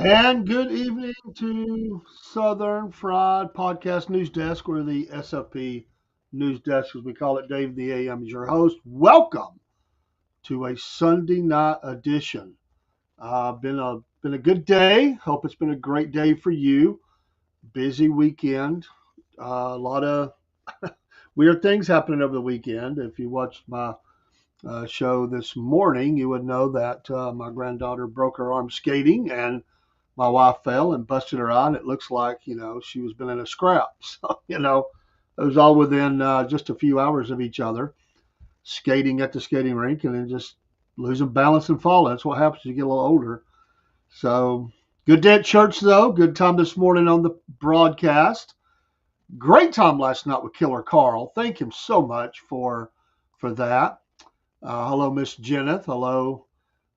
And good evening to Southern Fried Podcast News Desk, or the SFP News Desk, as we call it. Dave the AM is your host. Welcome to a Sunday night edition. Been a good day. Hope it's been a great day for you. Busy weekend. A lot of weird things happening over the weekend. If you watched my show this morning, you would know that my granddaughter broke her arm skating, and my wife fell and busted her eye, and it looks like she was been in a scrap. So it was all within just a few hours of each other, skating at the skating rink, and then just losing balance and falling. That's what happens as you get a little older. So good day at church though. Good time this morning on the broadcast. Great time last night with Killer Carl. Thank him so much for that. Hello, Miss Jenneth. Hello,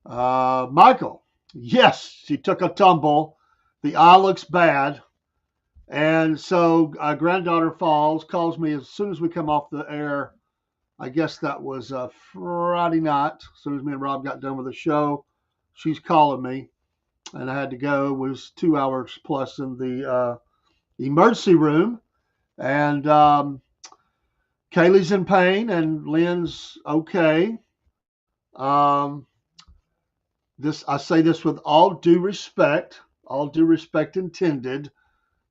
Michael. Yes, she took a tumble. The eye looks bad. And so granddaughter falls, calls me as soon as we come off the air. I guess that was Friday night. As soon as me and Rob got done with the show, she's calling me, and I had to go. It was 2 hours plus in the emergency room. And Kaylee's in pain, and Lynn's okay. Um, this I say this with all due respect intended.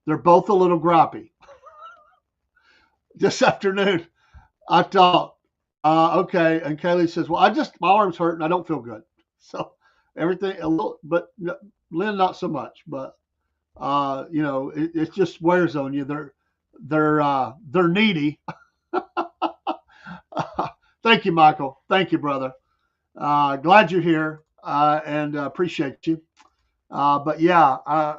They're both a little gripey. This afternoon, I thought, okay. And Kaylee says, well, my arm's hurt and I don't feel good. So everything a little, but Lynn, not so much. But, it just wears on you. They're needy. Thank you, Michael. Thank you, brother. Glad you're here and appreciate you. But yeah,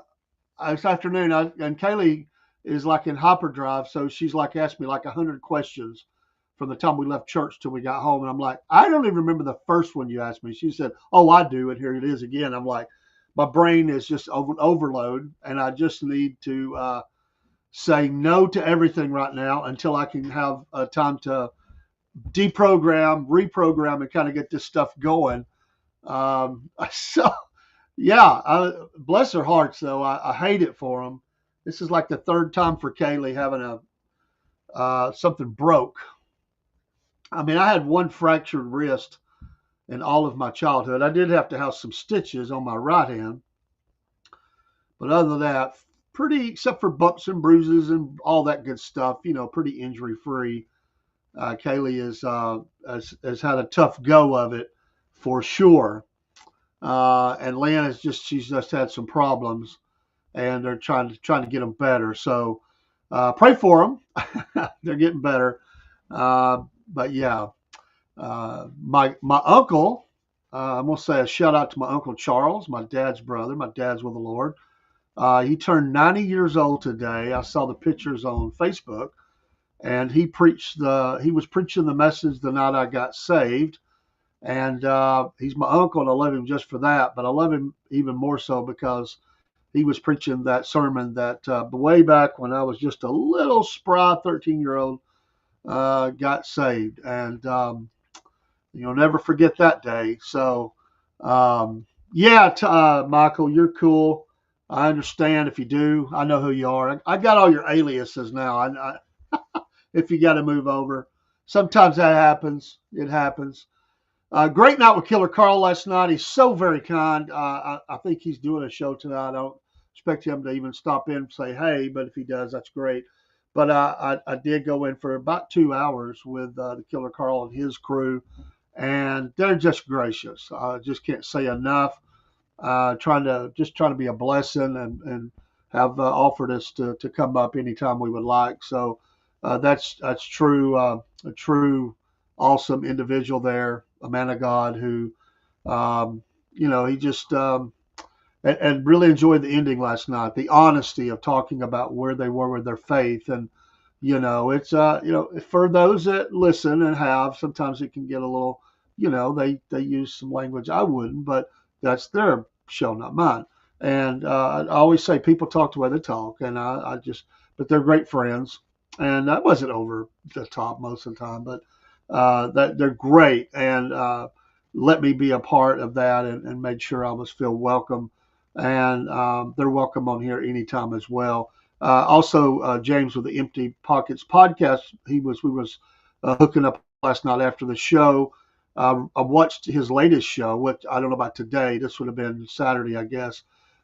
this afternoon, and Kaylee is like in hyperdrive, so she's like asked me like 100 questions from the time we left church till we got home, and I'm like, I don't even remember the first one you asked me. She said, "Oh, I do," and here it is again. I'm like, my brain is just overload, and I just need to say no to everything right now until I can have time to deprogram, reprogram, and kind of get this stuff going. So yeah, bless their hearts though. I hate it for them. This is like the third time for Kaylee having a something broke. I mean, I had one fractured wrist in all of my childhood. I did have to have some stitches on my right hand, but other than that, pretty except for bumps and bruises and all that good stuff. Pretty injury free. Kaylee has had a tough go of it for sure. And Lynn she's just had some problems, and they're trying to get them better. So pray for them. They're getting better. But yeah, my uncle. I'm gonna say a shout out to my uncle Charles, my dad's brother. My dad's with the Lord. He turned 90 years old today. I saw the pictures on Facebook, and he was preaching the message the night I got saved. And he's my uncle, and I love him just for that. But I love him even more so because he was preaching that sermon that way back when I was just a little spry 13-year-old got saved. And you'll never forget that day. So, yeah, Michael, you're cool. I understand if you do. I know who you are. I got all your aliases now. If you got to move over, sometimes that happens. It happens. Great night with Killer Carl last night. He's so very kind. I think he's doing a show tonight. I don't expect him to even stop in and say hey, but if he does, that's great. But I did go in for about 2 hours with the Killer Carl and his crew, and they're just gracious. I just can't say enough. Trying to be a blessing, and have offered us to come up anytime we would like. So that's true. A true awesome individual there, a man of God who, he just and really enjoyed the ending last night. The honesty of talking about where they were with their faith, and it's for those that listen and have, sometimes it can get a little, they use some language I wouldn't, but that's their show, not mine. And I always say people talk the way they talk, and but they're great friends, and that wasn't over the top most of the time, but that they're great, and let me be a part of that, and made sure I was feel welcome and they're welcome on here anytime as well. Also, James with the Empty Pockets podcast, we was hooking up last night after the show. I watched his latest show, which I don't know about today. This would have been Saturday, I guess,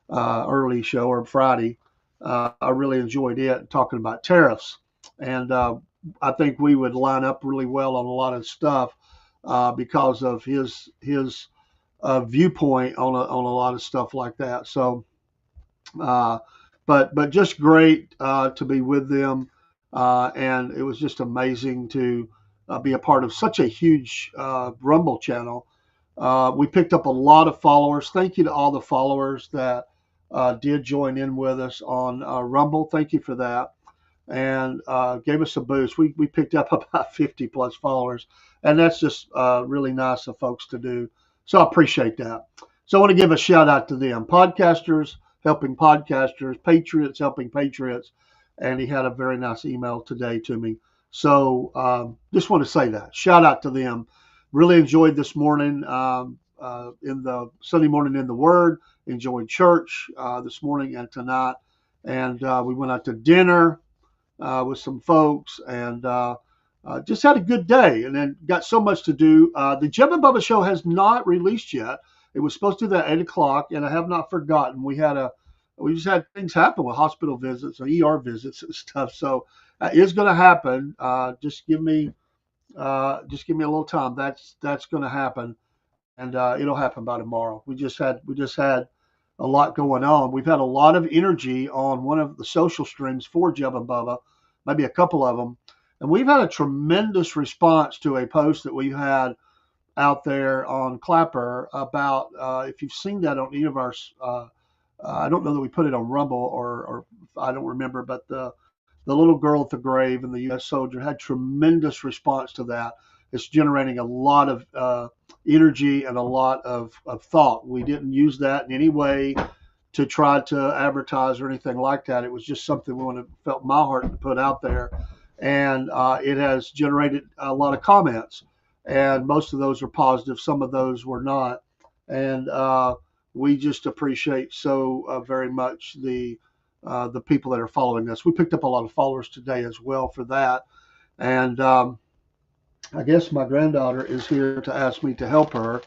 early show or Friday. I really enjoyed it, talking about tariffs, and I think we would line up really well on a lot of stuff because of his viewpoint on a lot of stuff like that. So, uh, but just great to be with them, and it was just amazing to be a part of such a huge Rumble channel. We picked up a lot of followers. Thank you to all the followers that did join in with us on Rumble. Thank you for that, and gave us a boost. We picked up about 50 plus followers, and that's just really nice of folks to do. So I appreciate that. So I want to give a shout out to them, podcasters helping podcasters, patriots helping patriots, and he had a very nice email today to me. So just want to say that shout out to them. Really enjoyed this morning in the Sunday morning in the Word. Enjoyed church this morning and tonight, and we went out to dinner with some folks, and just had a good day, and then got so much to do. The Jeb and Bubba show has not released yet. It was supposed to do that at 8 o'clock, and I have not forgotten. We just had things happen with hospital visits or ER visits and stuff. So it is going to happen. Just give me a little time. That's going to happen, and it'll happen by tomorrow. We just had a lot going on. We've had a lot of energy on one of the social streams for Jeb and Bubba, maybe a couple of them. And we've had a tremendous response to a post that we had out there on Clapper about if you've seen that on any of our, I don't know that we put it on Rumble or I don't remember, but the little girl at the grave and the U.S. soldier had tremendous response to that. It's generating a lot of energy and a lot of thought. We didn't use that in any way to try to advertise or anything like that. It was just something felt my heart to put out there, and it has generated a lot of comments, and most of those are positive. Some of those were not, and we just appreciate so very much the people that are following us. We picked up a lot of followers today as well for that, and I guess my granddaughter is here to ask me to help her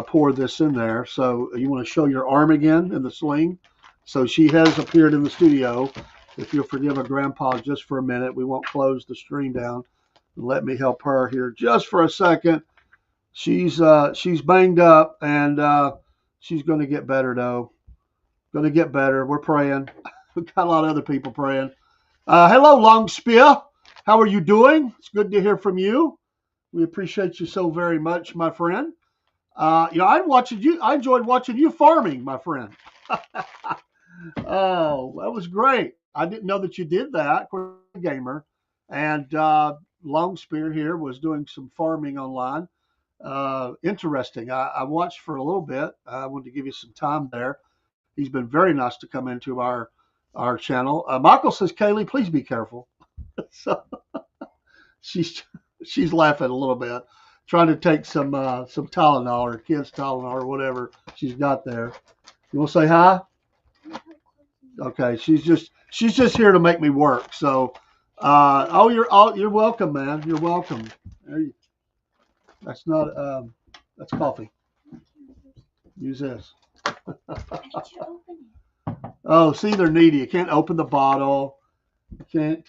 pour this in there. So you want to show your arm again in the sling? So she has appeared in the studio. If you'll forgive a grandpa just for a minute, we won't close the stream down. Let me help her here just for a second. She's banged up, and she's going to get better though. Going to get better. We're praying. We've got a lot of other people praying. Hello, Long Spear. How are you doing? It's good to hear from you. We appreciate you so very much, my friend. I enjoyed watching you farming, my friend. Oh, that was great. I didn't know that you did that. Of course, I'm a gamer, and Long Spear here was doing some farming online. Interesting. I watched for a little bit. I wanted to give you some time there. He's been very nice to come into our channel. Michael says, Kaylee, please be careful. So she's laughing a little bit, trying to take some Tylenol or kids Tylenol or whatever she's got there. You want to say hi? Okay, she's just here to make me work. So, you're welcome, man. You're welcome. That's not that's coffee. Use this. Oh, see, they're needy. You can't open the bottle. You can't,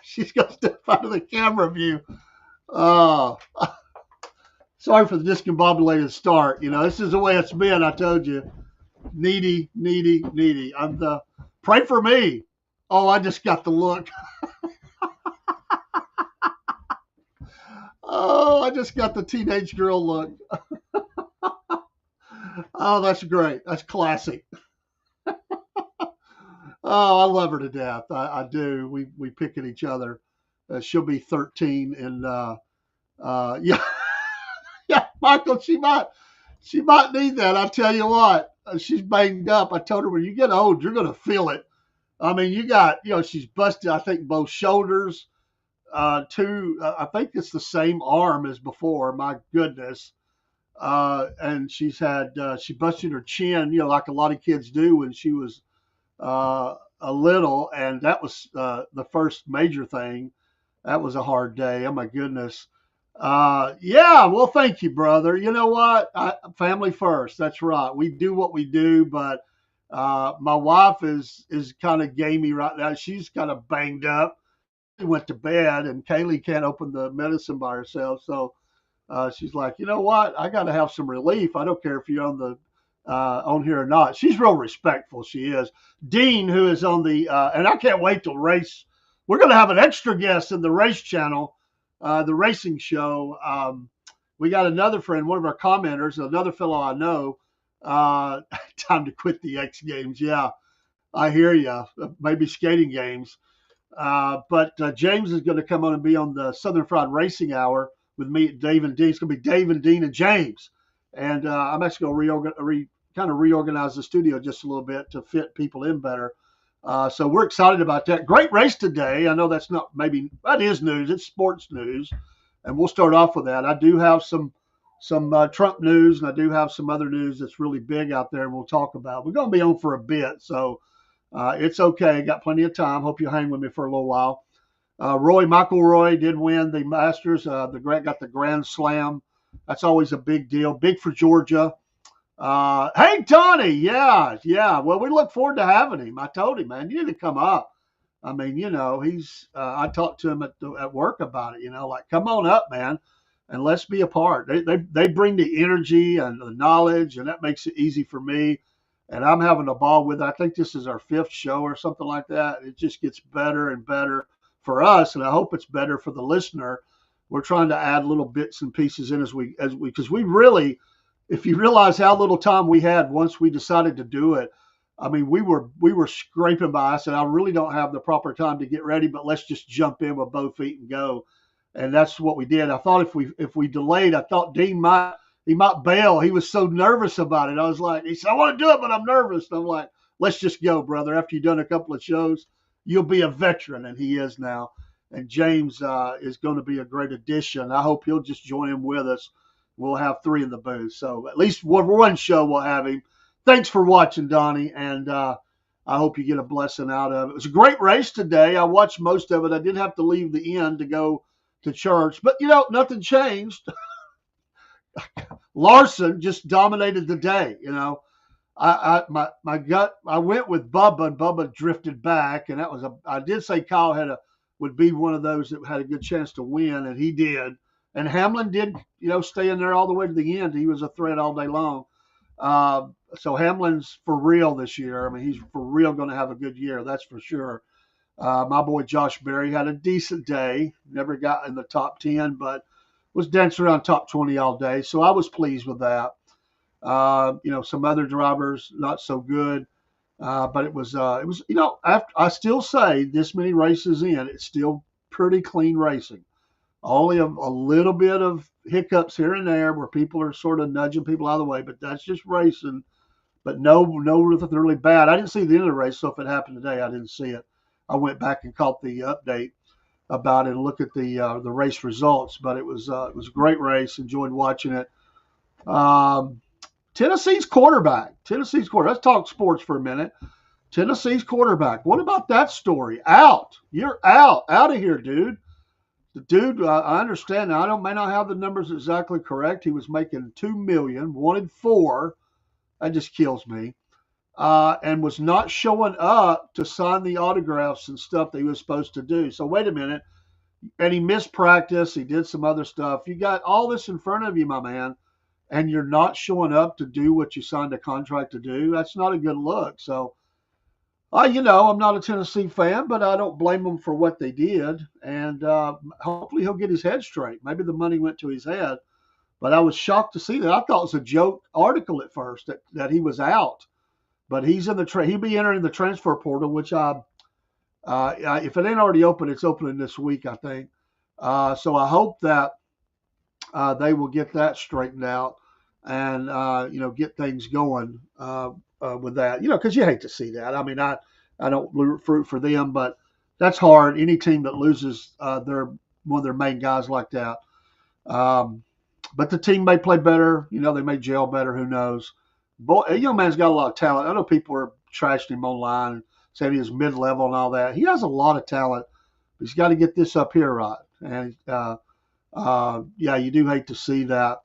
she's got to step out of the camera view. Oh, sorry for the discombobulated start. This is the way it's been. I told you. Needy. Pray for me. Oh, I just got the look. Oh, I just got the teenage girl look. Oh, that's great. That's classic. Oh, I love her to death. I do. We pick at each other. She'll be 13, and yeah, yeah, Michael. She might need that. I tell you what, she's banged up. I told her when you get old, you're gonna feel it. I mean, she's busted. I think both shoulders. I think it's the same arm as before. My goodness. and she busted her chin, like a lot of kids do when she was a little, and that was the first major thing. That was a hard day. Oh my goodness. Yeah. Well, thank you, brother. You know what? Family first. That's right. We do what we do, but my wife is kind of gamey right now. She's kind of banged up. She went to bed, and Kaylee can't open the medicine by herself, so she's like, you know what? I got to have some relief. I don't care if you're on here or not. She's real respectful. She is. Dean, who is on and I can't wait till race. We're going to have an extra guest in the race channel, the racing show. We got another friend, one of our commenters, another fellow I know. Uh, Time to quit the X Games. Yeah, I hear you. Maybe skating games. But James is going to come on and be on the Southern Fried Racing Hour with me, Dave and Dean. It's going to be Dave and Dean and James. And I'm actually going to kind of reorganize the studio just a little bit to fit people in better. So we're excited about that. Great race today. I know that is news. It's sports news. And we'll start off with that. I do have some Trump news, and I do have some other news that's really big out there, and we'll talk about. We're going to be on for a bit, so it's okay. Got plenty of time. Hope you hang with me for a little while. Roy McIlroy did win the Masters. Got the Grand Slam. That's always a big deal. Big for Georgia. Hey, Tony. Yeah. Well, we look forward to having him. I told him, man, you need to come up. I mean, he's. I talked to him at work about it. Like, come on up, man, and let's be a part. They bring the energy and the knowledge, and that makes it easy for me. And I'm having a ball with it. I think this is our 5th show or something like that. It just gets better and better for us, and I hope it's better for the listener. We're trying to add little bits and pieces in because we really, if you realize how little time we had once we decided to do it. I mean, we were scraping by. I said, I really don't have the proper time to get ready, but let's just jump in with both feet and go. And that's what we did. I thought if we delayed, I thought Dean might bail. He was so nervous about it. I was like, he said, I want to do it, but I'm nervous. And I'm like, let's just go, brother. After you've done a couple of shows, you'll be a veteran, and he is now. And James is going to be a great addition. I hope he'll just join in with us. We'll have 3 in the booth. So at least one show we'll have him. Thanks for watching, Donnie, and I hope you get a blessing out of it. It was a great race today. I watched most of it. I did have to leave the end to go to church, but nothing changed. Larson just dominated the day. My gut. I went with Bubba, and Bubba drifted back, and I did say Kyle would be one of those that had a good chance to win, and he did. And Hamlin did, stay in there all the way to the end. He was a threat all day long. So Hamlin's for real this year. I mean, he's for real going to have a good year. That's for sure. My boy Josh Berry had a decent day. Never got in the top 10, but was dancing around top 20 all day. So I was pleased with that. Some other drivers not so good. But it was, after, I still say this many races in, it's still pretty clean racing. Only a little bit of hiccups here and there where people are sort of nudging people out of the way, but that's just racing. But no, nothing really bad. I didn't see the end of the race, so if it happened today, I didn't see it. I went back and caught the update about it and looked at the race results. But it was a great race. Enjoyed watching it. Tennessee's quarterback. Let's talk sports for a minute. Tennessee's quarterback. What about that story? Out. You're out. Out of here, dude. The dude, I understand. Now, I may not have the numbers exactly correct. He was making $2 million, wanted $4 million. That just kills me. And was not showing up to sign the autographs and stuff that he was supposed to do. So wait a minute. And he missed practice. He did some other stuff. You got all this in front of you, my man, and you're not showing up to do what you signed a contract to do. That's not a good look. So, I'm not a Tennessee fan, but I don't blame them for what they did. And hopefully he'll get his head straight. Maybe the money went to his head. But I was shocked to see that. I thought it was a joke article at first that he was out. But he's in he'll be entering the transfer portal, which if it ain't already open, it's opening this week, I think. So I hope that they will get that straightened out and get things going with that. Because you hate to see that. I mean, I don't root for them, but that's hard. Any team that loses one of their main guys like that. But the team may play better. They may gel better. Who knows? Boy, a young man's got a lot of talent. I know people are trashing him online, saying he's mid-level and all that. He has a lot of talent. He's got to get this up here right. And yeah, you do hate to see that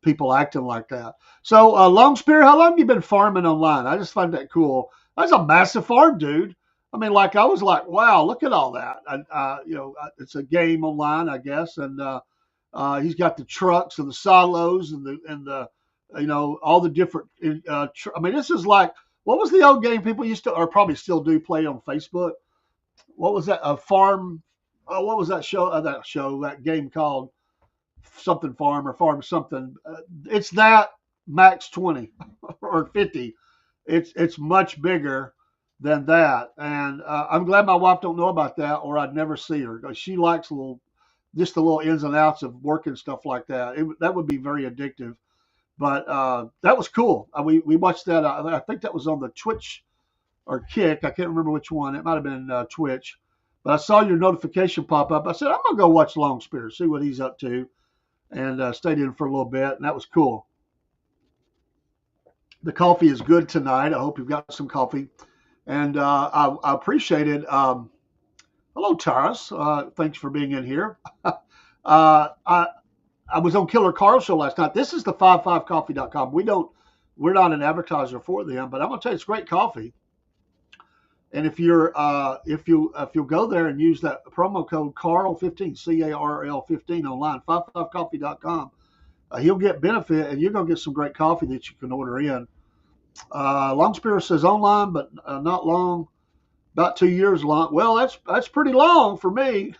people acting like that. So, Long Spear, how long have you been farming online? I just find that cool. That's a massive farm, dude. I mean, like I was like, wow, look at all that. It's a game online, I guess, and he's got the trucks and the silos and the all the different. I mean, this is like what was the old game people used to, or probably still do, play on Facebook? What was that? A farm. Oh, what was that show? That game called something farm or farm something. It's that max 20 or 50. It's much bigger than that, and I'm glad my wife don't know about that, or I'd never see her. She likes just the little ins and outs of working stuff like that. That would be very addictive. But that was cool. We watched that. I think that was on the Twitch or Kick. I can't remember which one. It might have been Twitch. But I saw your notification pop up. I said, I'm going to go watch Long Spear, see what he's up to, and stayed in for a little bit. And that was cool. The coffee is good tonight. I hope you've got some coffee. And I appreciate it. Hello, Taurus. Thanks for being in here. I was on Killer Carl show last night. This is the 55coffee.com. We're not an advertiser for them, but I'm gonna tell you, it's great coffee. And if you'll go there and use that promo code Carl15, CARL15 online, 55coffee.com, he'll get benefit, and you're gonna get some great coffee that you can order in. Long Spear says online, but not long. About 2 years long. Well, that's pretty long for me.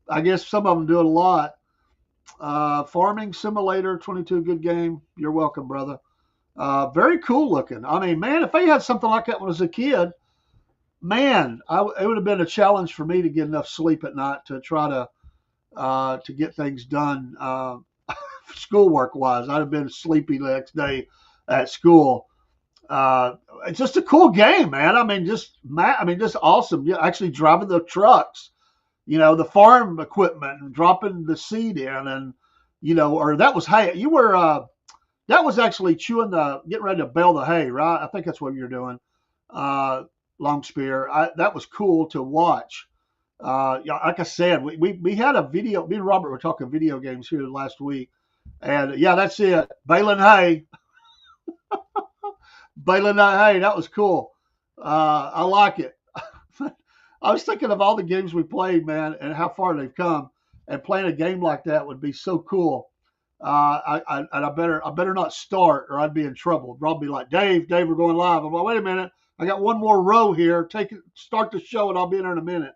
I guess some of them do it a lot. Farming Simulator 22, good game. You're welcome, brother. Very cool looking. I mean, man, if they had something like that when I was a kid, man, it would have been a challenge for me to get enough sleep at night to try to get things done schoolwork wise. I'd have been sleepy the next day at school. It's just a cool game, man. I mean, just awesome. Yeah, actually driving the trucks, the farm equipment and dropping the seed in, and or that was hay. You were that was actually getting ready to bale the hay, right? I think that's what you're doing. Long Spear. That was cool to watch. Yeah, like I said, we had a video. Me and Robert were talking video games here last week, and yeah, that's it. Baling hay. Baling that hay. That was cool. I like it. I was thinking of all the games we played, man, and how far they've come. And playing a game like that would be so cool. I better not start, or I'd be in trouble. Rob be like, Dave, we're going live. I'm like, wait a minute, I got one more row here. Start the show, and I'll be in there in a minute.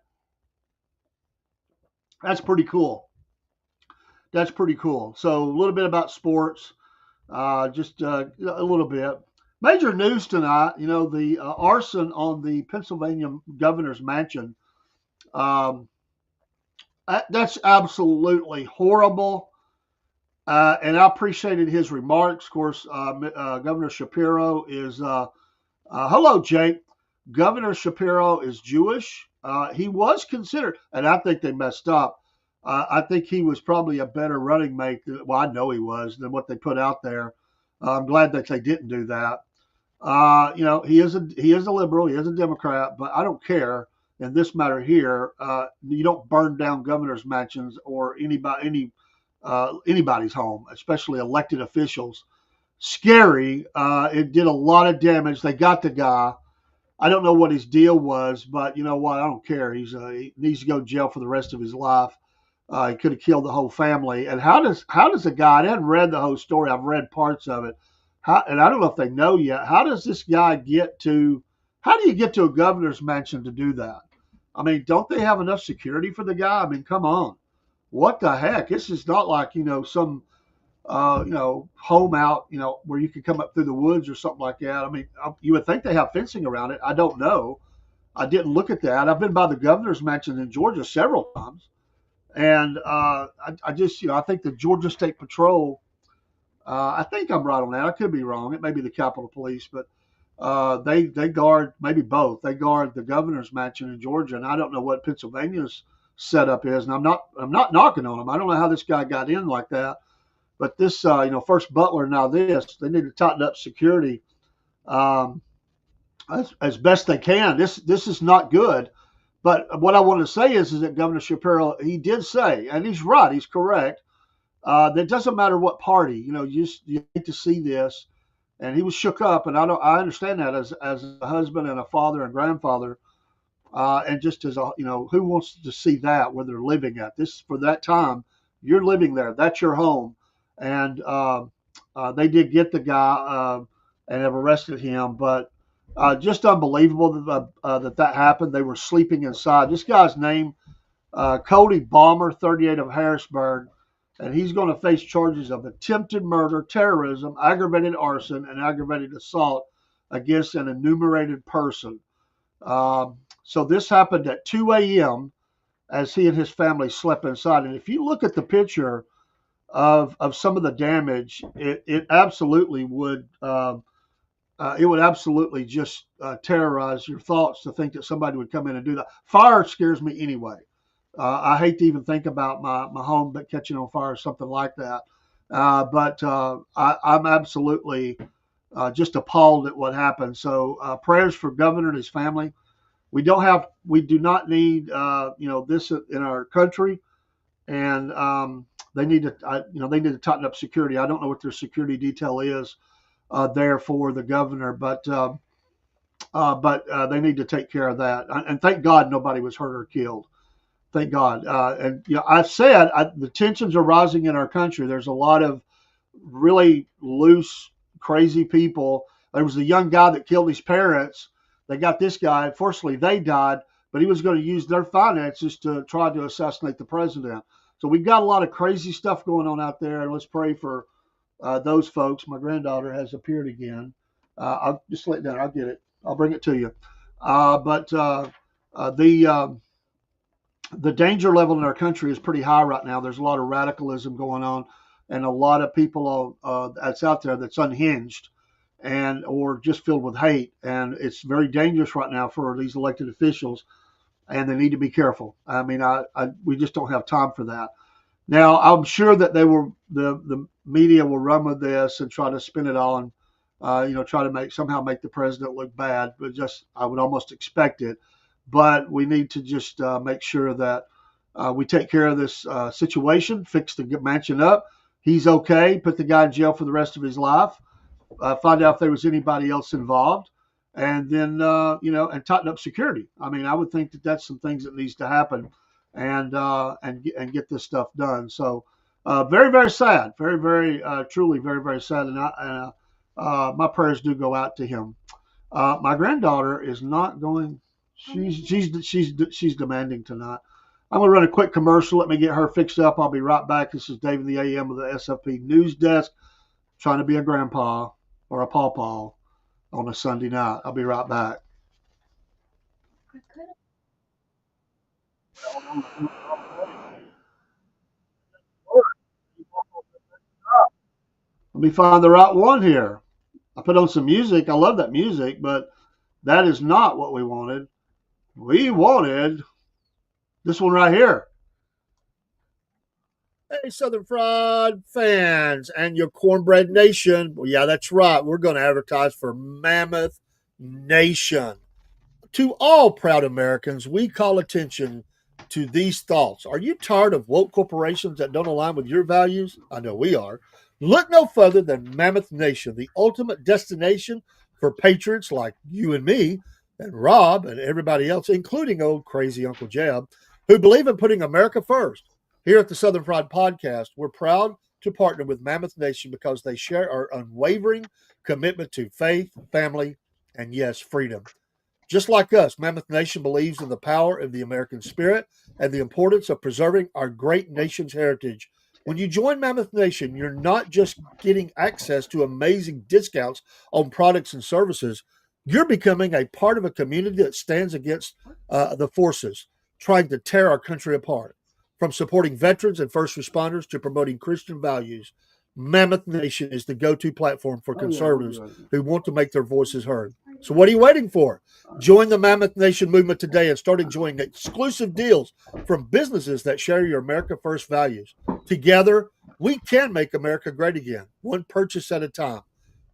That's pretty cool. That's pretty cool. So a little bit about sports, just a little bit. Major news tonight. The arson on the Pennsylvania governor's mansion. That's absolutely horrible. And I appreciated his remarks. Of course, Governor Shapiro is, hello, Jake. Governor Shapiro is Jewish. He was considered, and I think they messed up. I think he was probably a better running mate. Well, I know he was, than what they put out there. I'm glad that they didn't do that. He is a liberal. He is a Democrat, but I don't care. In this matter here, you don't burn down governors' mansions or anybody's home, especially elected officials. Scary. It did a lot of damage. They got the guy. I don't know what his deal was, but you know what? I don't care. He needs to go to jail for the rest of his life. He could have killed the whole family. And how does a guy? I haven't read the whole story. I've read parts of it. And I don't know if they know yet. How does this guy get to? How do you get to a governor's mansion to do that? I mean, don't they have enough security for the guy? I mean, come on. What the heck? This is not like, some, home out, where you could come up through the woods or something like that. I mean, you would think they have fencing around it. I don't know. I didn't look at that. I've been by the governor's mansion in Georgia several times. And I just, I think the Georgia State Patrol, I think I'm right on that. I could be wrong. It may be the Capitol Police, but they guard, maybe both. They guard the governor's mansion in Georgia. And I don't know what Pennsylvania's setup is, and I'm not knocking on him. I don't know how this guy got in like that, but this first Butler, now this, they need to tighten up security um, as best they can. This is not good. But what I want to say is that Governor Shapiro, he did say, and he's right, he's correct. That it doesn't matter what party, you hate to see this, and he was shook up, and I understand that as a husband and a father and grandfather, and just as a who wants to see that where they're living at this for that time, you're living there, that's your home, and they did get the guy and have arrested him, but just unbelievable that happened. They were sleeping inside. This guy's name, Cody Balmer, 38 of Harrisburg, and he's going to face charges of attempted murder, terrorism, aggravated arson, and aggravated assault against an enumerated person. So this happened at 2 a.m. as he and his family slept inside. And if you look at the picture of some of the damage, it absolutely would absolutely just terrorize your thoughts to think that somebody would come in and do that. Fire scares me anyway. I hate to even think about my home but catching on fire or something like that. But I'm absolutely just appalled at what happened. So prayers for Governor and his family. We do not need this in our country, and they need to tighten up security. I don't know what their security detail is there for the governor, but they need to take care of that. And thank God nobody was hurt or killed. Thank God. And I've said the tensions are rising in our country. There's a lot of really loose, crazy people. There was a young guy that killed his parents. They got this guy. Unfortunately, they died, but he was going to use their finances to try to assassinate the president. So we've got a lot of crazy stuff going on out there, and let's pray for those folks. My granddaughter has appeared again. I'll just lay it down. I'll get it. I'll bring it to you. But the danger level in our country is pretty high right now. There's a lot of radicalism going on, and a lot of people that's out there that's unhinged and or just filled with hate, and it's very dangerous right now for these elected officials, and they need to be careful. I mean, we just don't have time for that. Now, I'm sure that the media will run with this and try to spin it on, try to somehow make the president look bad. But I would almost expect it. But we need to just make sure that we take care of this situation, fix the mansion up. He's okay. Put the guy in jail for the rest of his life. Find out if there was anybody else involved, and then and tighten up security. I mean, I would think that that's some things that needs to happen, and get this stuff done. So very, very sad, very, very truly very, very sad, and my prayers do go out to him. My granddaughter is not going. She's demanding tonight. I'm going to run a quick commercial. Let me get her fixed up. I'll be right back. This is David the AM of the SFP News Desk, trying to be a grandpa or a pawpaw on a Sunday night. I'll be right back. Let me find the right one here. I put on some music. I love that music, but that is not what we wanted. We wanted this one right here. Hey, Southern Fried fans and your Cornbread Nation. Well, yeah, that's right. We're going to advertise for Mammoth Nation. To all proud Americans, we call attention to these thoughts. Are you tired of woke corporations that don't align with your values? I know we are. Look no further than Mammoth Nation, the ultimate destination for patriots like you and me and Rob and everybody else, including old crazy Uncle Jeb, who believe in putting America first. Here at the Southern Fried Podcast, we're proud to partner with Mammoth Nation because they share our unwavering commitment to faith, family, and yes, freedom. Just like us, Mammoth Nation believes in the power of the American spirit and the importance of preserving our great nation's heritage. When you join Mammoth Nation, you're not just getting access to amazing discounts on products and services. You're becoming a part of a community that stands against the forces trying to tear our country apart. From supporting veterans and first responders to promoting Christian values, Mammoth Nation is the go-to platform for Oh, yeah, we're conservatives good. who want to make their voices heard. So what are you waiting for? Join the Mammoth Nation movement today and start enjoying exclusive deals from businesses that share your America First values. Together, we can make America great again, one purchase at a time.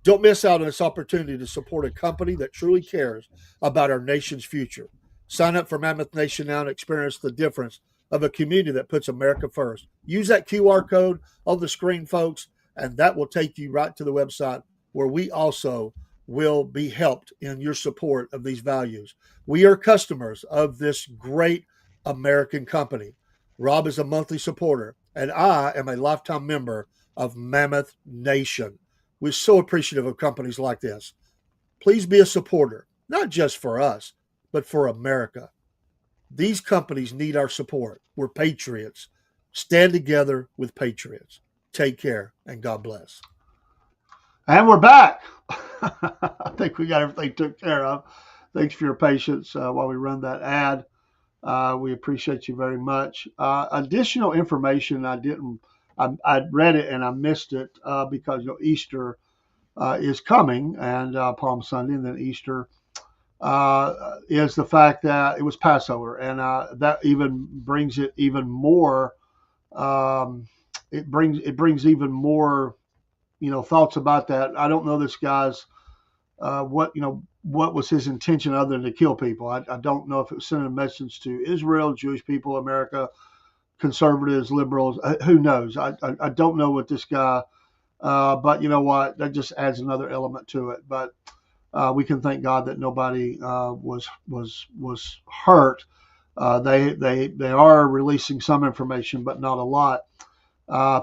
Don't miss out on this opportunity to support a company that truly cares about our nation's future. Sign up for Mammoth Nation now and experience the difference of a community that puts America first. Use that QR code on the screen, folks, and that will take you right to the website where we also will be helped in your support of these values. We are customers of this great American company. Rob is a monthly supporter, and I am a lifetime member of Mammoth Nation. We're so appreciative of companies like this. Please be a supporter, not just for us, but for America. These companies need our support. We're patriots. Stand together with patriots. Take care and God bless. And we're back. I think we got everything took care of. Thanks for your patience while we run that ad. We appreciate you very much. Additional information I read it and I missed it because Easter is coming and Palm Sunday and then Easter is the fact that it was Passover and that even brings it even more. Um, it brings even more thoughts about that. I don't know this guy's what was his intention other than to kill people. I don't know if it was sending a message to Israel, Jewish people, America, conservatives, liberals. Who knows? I don't know what this guy. But you know what? That just adds another element to it. But we can thank God that nobody was hurt. They are releasing some information, but not a lot.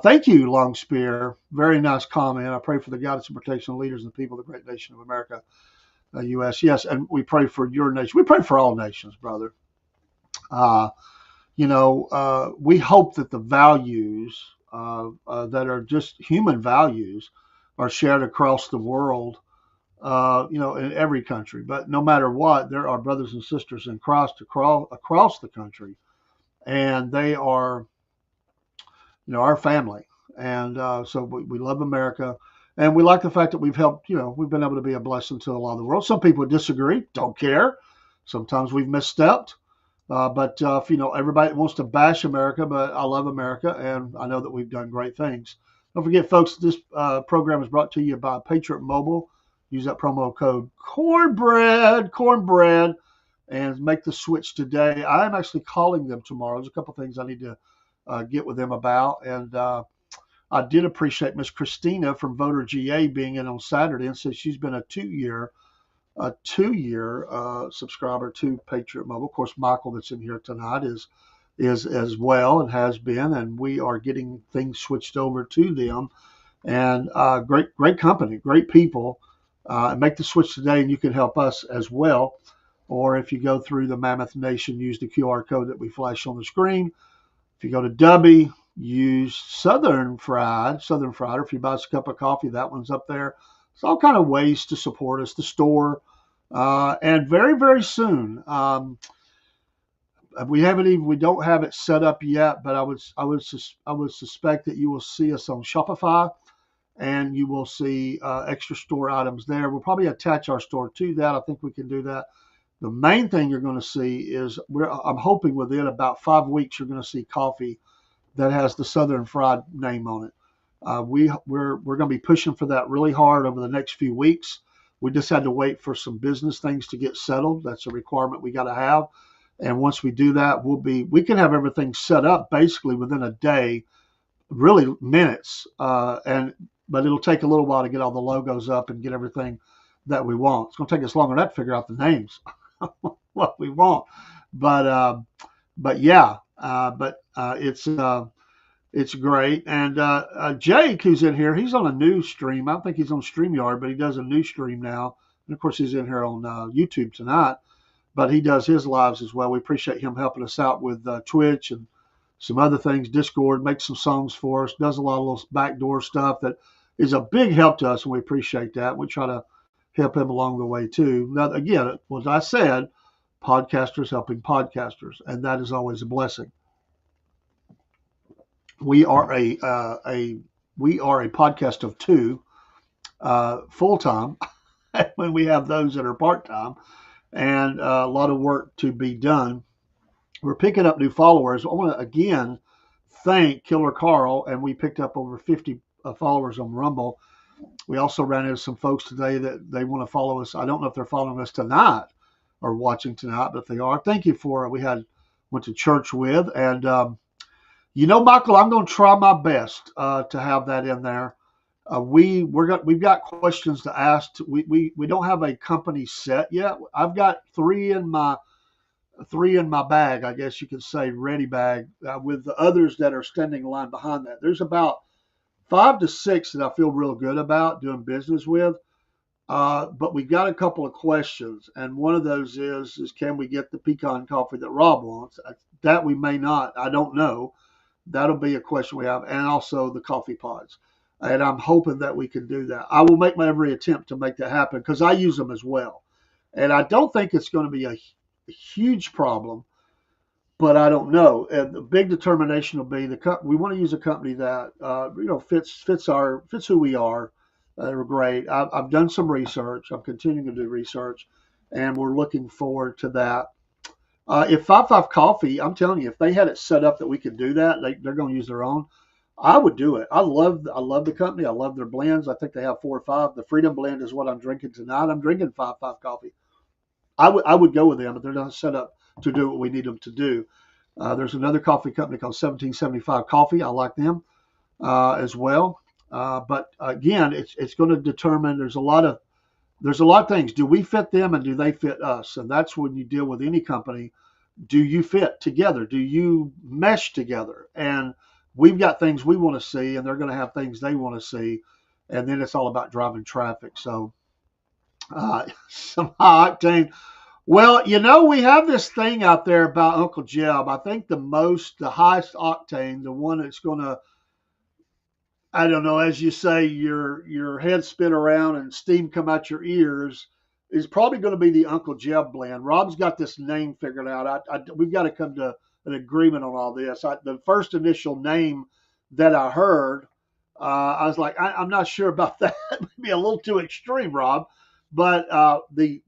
Thank you, Long Spear. Very nice comment. I pray for the guidance and protection of leaders and the people of the great nation of America, U.S. Yes, and we pray for your nation. We pray for all nations, brother. Uh, we hope that the values that are just human values are shared across the world, in every country. But no matter what, there are brothers and sisters in Christ across the country, and they are our family. And so we love America. And we like the fact that we've helped, we've been able to be a blessing to a lot of the world. Some people disagree, don't care. Sometimes we've misstepped. But if, everybody wants to bash America, but I love America, and I know that we've done great things. Don't forget, folks, this program is brought to you by Patriot Mobile. Use that promo code cornbread, and make the switch today. I'm actually calling them tomorrow. There's a couple things I need to get with them about. And I did appreciate Miss Christina from Voter GA being in on Saturday and said she's been a two-year subscriber to Patriot Mobile. Of course, Michael that's in here tonight is as well and has been, and we are getting things switched over to them. And great company, great people. Make the switch today, and you can help us as well. Or if you go through the Mammoth Nation, use the QR code that we flash on the screen. If you go to Dubby, use Southern Fried. Or if you buy us a cup of coffee, that one's up there. It's all kind of ways to support us. The store, and very very soon. We don't have it set up yet, but I would suspect that you will see us on Shopify, and you will see extra store items there. We'll probably attach our store to that. I think we can do that. The main thing you're going to see is I'm hoping within about 5 weeks you're going to see coffee that has the Southern Fried name on it. We're going to be pushing for that really hard over the next few weeks. We just had to wait for some business things to get settled. That's a requirement we got to have. And once we do that, we can have everything set up basically within a day, really minutes. But it'll take a little while to get all the logos up and get everything that we want. It's going to take us longer than that to figure out the names, what we want. But yeah, it's great. And Jake, who's in here, he's on a new stream. I don't think he's on StreamYard, but he does a new stream now. And of course, he's in here on YouTube tonight. But he does his lives as well. We appreciate him helping us out with Twitch and some other things, Discord, makes some songs for us, does a lot of little backdoor stuff that is a big help to us, and we appreciate that. We try to help him along the way, too. Now, again, as I said, podcasters helping podcasters, and that is always a blessing. We are a we are a podcast of two, full time, when we have those that are part time, and a lot of work to be done. We're picking up new followers. I want to again thank Killer Carl, and we picked up over 50 followers on Rumble. We also ran into some folks today that they want to follow us. I don't know if they're following us tonight or watching tonight, but if they are, thank you for it. We had went to church with, and Michael, I'm going to try my best to have that in there. We've got questions to ask. We don't have a company set yet. I've got three in my bag, I guess you could say, ready bag, with the others that are standing in line behind that. There's about 5 to 6 that I feel real good about doing business with. But we've got a couple of questions, and one of those is can we get the pecan coffee that Rob wants? That we may not. I don't know. That'll be a question we have, and also the coffee pods. And I'm hoping that we can do that. I will make my every attempt to make that happen because I use them as well. And I don't think it's going to be a huge problem, but I don't know. And the big determination will be we want to use a company that fits who we are. They're great. I've done some research. I'm continuing to do research, and we're looking forward to that. If 55 Coffee, I'm telling you, if they had it set up that we could do that, they're going to use their own. I would do it. I love the company. I love their blends. I think they have 4 or 5. The Freedom Blend is what I'm drinking tonight. I'm drinking 55 Coffee. I would go with them, but they're not set up to do what we need them to do. There's another coffee company called 1775 Coffee. I like them as well. But again, it's going to determine. There's a lot of things. Do we fit them and do they fit us? And that's when you deal with any company. Do you fit together? Do you mesh together? And we've got things we want to see, and they're going to have things they want to see. And then it's all about driving traffic. So some high octane. Well, we have this thing out there about Uncle Jeb. I think the highest octane, the one that's going to, I don't know, as you say, your head spin around and steam come out your ears, is probably going to be the Uncle Jeb blend. Rob's got this name figured out. We've got to come to an agreement on all this. The first initial name that I heard, I was like, I'm not sure about that. Maybe a little too extreme, Rob. But the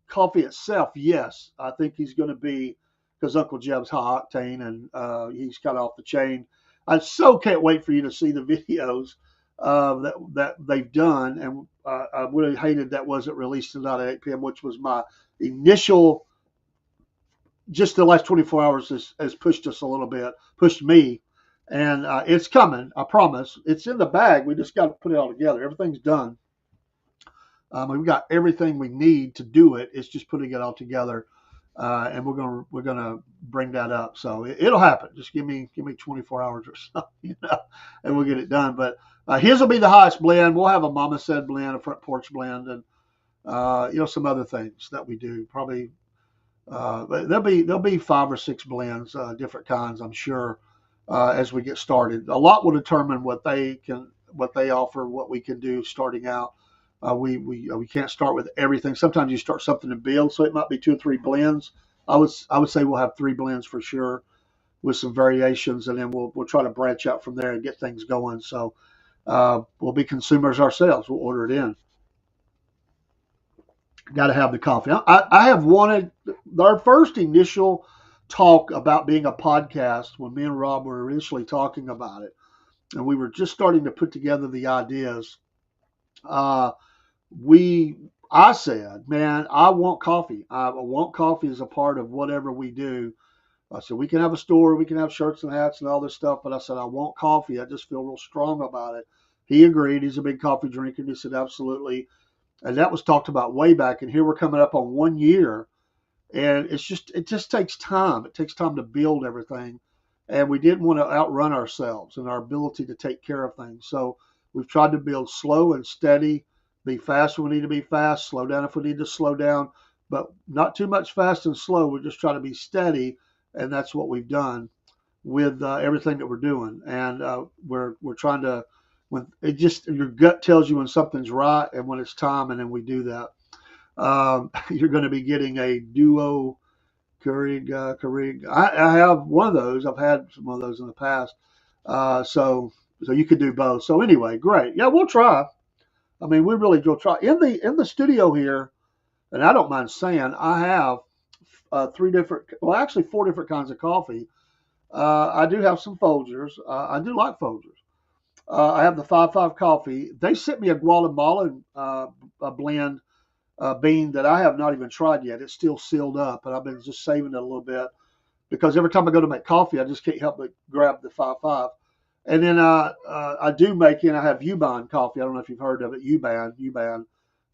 coffee itself, yes, I think he's going to be, because Uncle Jeb's high octane and he's kind of off the chain. I so can't wait for you to see the videos that they've done. And I would have hated that wasn't released tonight at 8 p.m., which was my initial. Just the last 24 hours has pushed us a little bit, pushed me. And it's coming, I promise. It's in the bag. We just got to put it all together. Everything's done. We've got everything we need to do it. It's just putting it all together, and we're gonna bring that up. So it'll happen. Just give me 24 hours or something, and we'll get it done. But his will be the highest blend. We'll have a Mama Said blend, a Front Porch blend, and some other things that we do. Probably there'll be 5 or 6 blends, different kinds, I'm sure, as we get started. A lot will determine what they offer, what we can do starting out. We can't start with everything. Sometimes you start something to build, so it might be 2 or 3 blends. I would say we'll have 3 blends for sure, with some variations, and then we'll try to branch out from there and get things going. So we'll be consumers ourselves. We'll order it in. Got to have the coffee. I have wanted our first initial talk about being a podcast when me and Rob were initially talking about it, and we were just starting to put together the ideas. I said, man, I want coffee. I want coffee as a part of whatever we do. I said, we can have a store, we can have shirts and hats and all this stuff, but I said, I want coffee. I just feel real strong about it. He agreed. He's a big coffee drinker. He said, absolutely. And that was talked about way back. And here we're coming up on 1 year. And it just takes time. It takes time to build everything. And we didn't want to outrun ourselves and our ability to take care of things. So we've tried to build slow and steady. Be fast when we need to be fast, slow down if we need to slow down, but not too much fast and slow. We're just trying to be steady, and that's what we've done with everything that we're doing. And we're trying to, when it just, your gut tells you when something's right and when it's time, and then we do that. You're going to be getting a duo Keurig. I have one of those. I've had some of those in the past. So So you could do both. So anyway, great. Yeah, we'll try. I mean, we really will try. In the studio here, and I don't mind saying, I have three different, well, actually four different kinds of coffee. I do have some Folgers. I do like Folgers. I have the 5-5 coffee. They sent me a Guatemala a blend bean that I have not even tried yet. It's still sealed up, and I've been just saving it a little bit because every time I go to make coffee, I just can't help but grab the 5-5. And then I do make it. I have Uban coffee. I don't know if you've heard of it, Uban,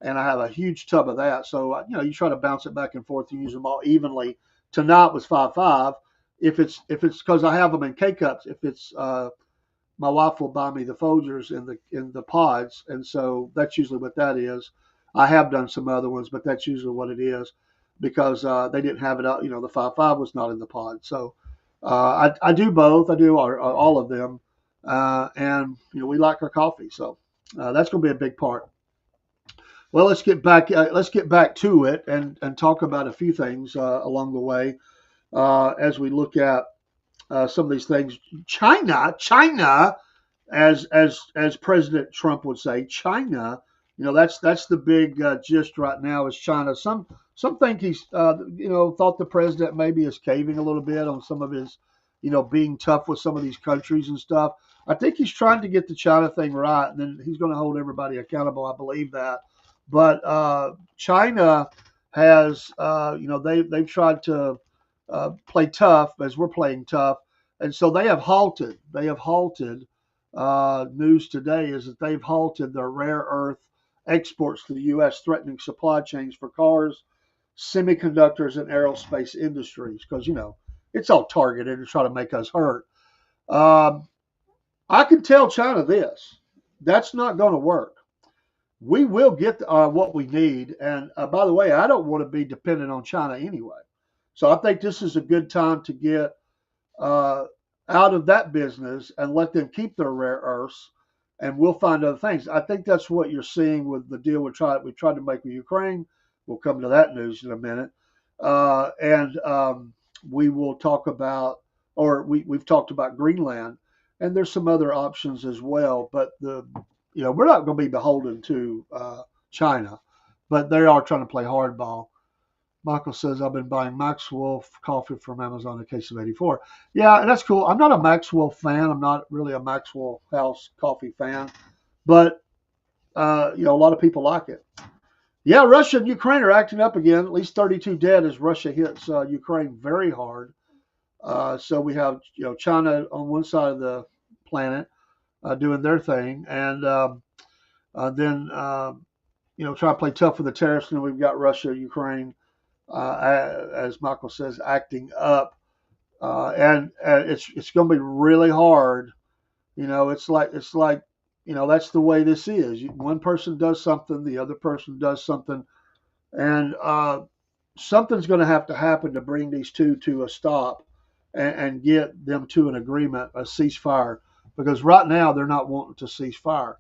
and I have a huge tub of that. So you try to bounce it back and forth and use them all evenly. Tonight was 5-5. If it's because I have them in K cups. If it's my wife will buy me the Folgers in the pods, and so that's usually what that is. I have done some other ones, but that's usually what it is because they didn't have it out. The 5-5 was not in the pod, so I do both. I do all of them, and we like our coffee, so that's going to be a big part. Well, let's get back. Let's get back to it and talk about a few things along the way as we look at some of these things. China, as President Trump would say, China. That's the big gist right now is China. Some think he's thought the president maybe is caving a little bit on some of his being tough with some of these countries and stuff. I think he's trying to get the China thing right, and then he's going to hold everybody accountable. I believe that. But China has, they've tried to play tough as we're playing tough, and so they have halted. News today is that they've halted their rare earth exports to the U.S., threatening supply chains for cars, semiconductors, and aerospace industries because it's all targeted to try to make us hurt. Um, I can tell China this: that's not going to work. We will get what we need. And by the way, I don't want to be dependent on China anyway. So I think this is a good time to get uh, out of that business and let them keep their rare earths, and we'll find other things. I think that's what you're seeing with the deal we tried to make with Ukraine. We'll come to that news in a minute, and we will talk about, or we've talked about Greenland, and there's some other options as well. But we're not going to be beholden to China, but they are trying to play hardball. Michael says, I've been buying Maxwell coffee from Amazon, a case of 84. Yeah, and that's cool. I'm not a Maxwell fan. I'm not really a Maxwell House coffee fan, but, a lot of people like it. Yeah, Russia and Ukraine are acting up again. At least 32 dead as Russia hits Ukraine very hard. So we have, China on one side of the planet doing their thing, and then, try to play tough with the tariffs. And we've got Russia, Ukraine, as Michael says, acting up, and it's going to be really hard. It's like that's the way this is. One person does something, the other person does something, and something's going to have to happen to bring these two to a stop and get them to an agreement, a ceasefire, because right now they're not wanting to cease fire.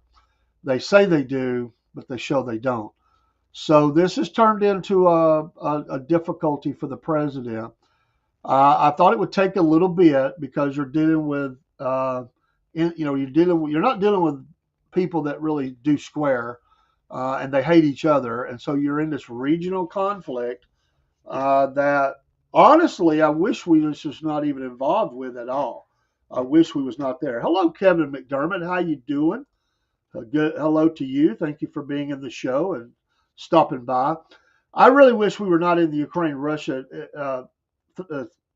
They say they do, but they show they don't. So this has turned into a difficulty for the president. I thought it would take a little bit because you're dealing with, you're not dealing with people that really do square, and they hate each other, and so you're in this regional conflict that honestly I wish we was just not even involved with at all. I wish we was not there. Hello, Kevin McDermott. How you doing? Good. Hello to you. Thank you for being in the show and stopping by. I really wish we were not in the Ukraine-Russia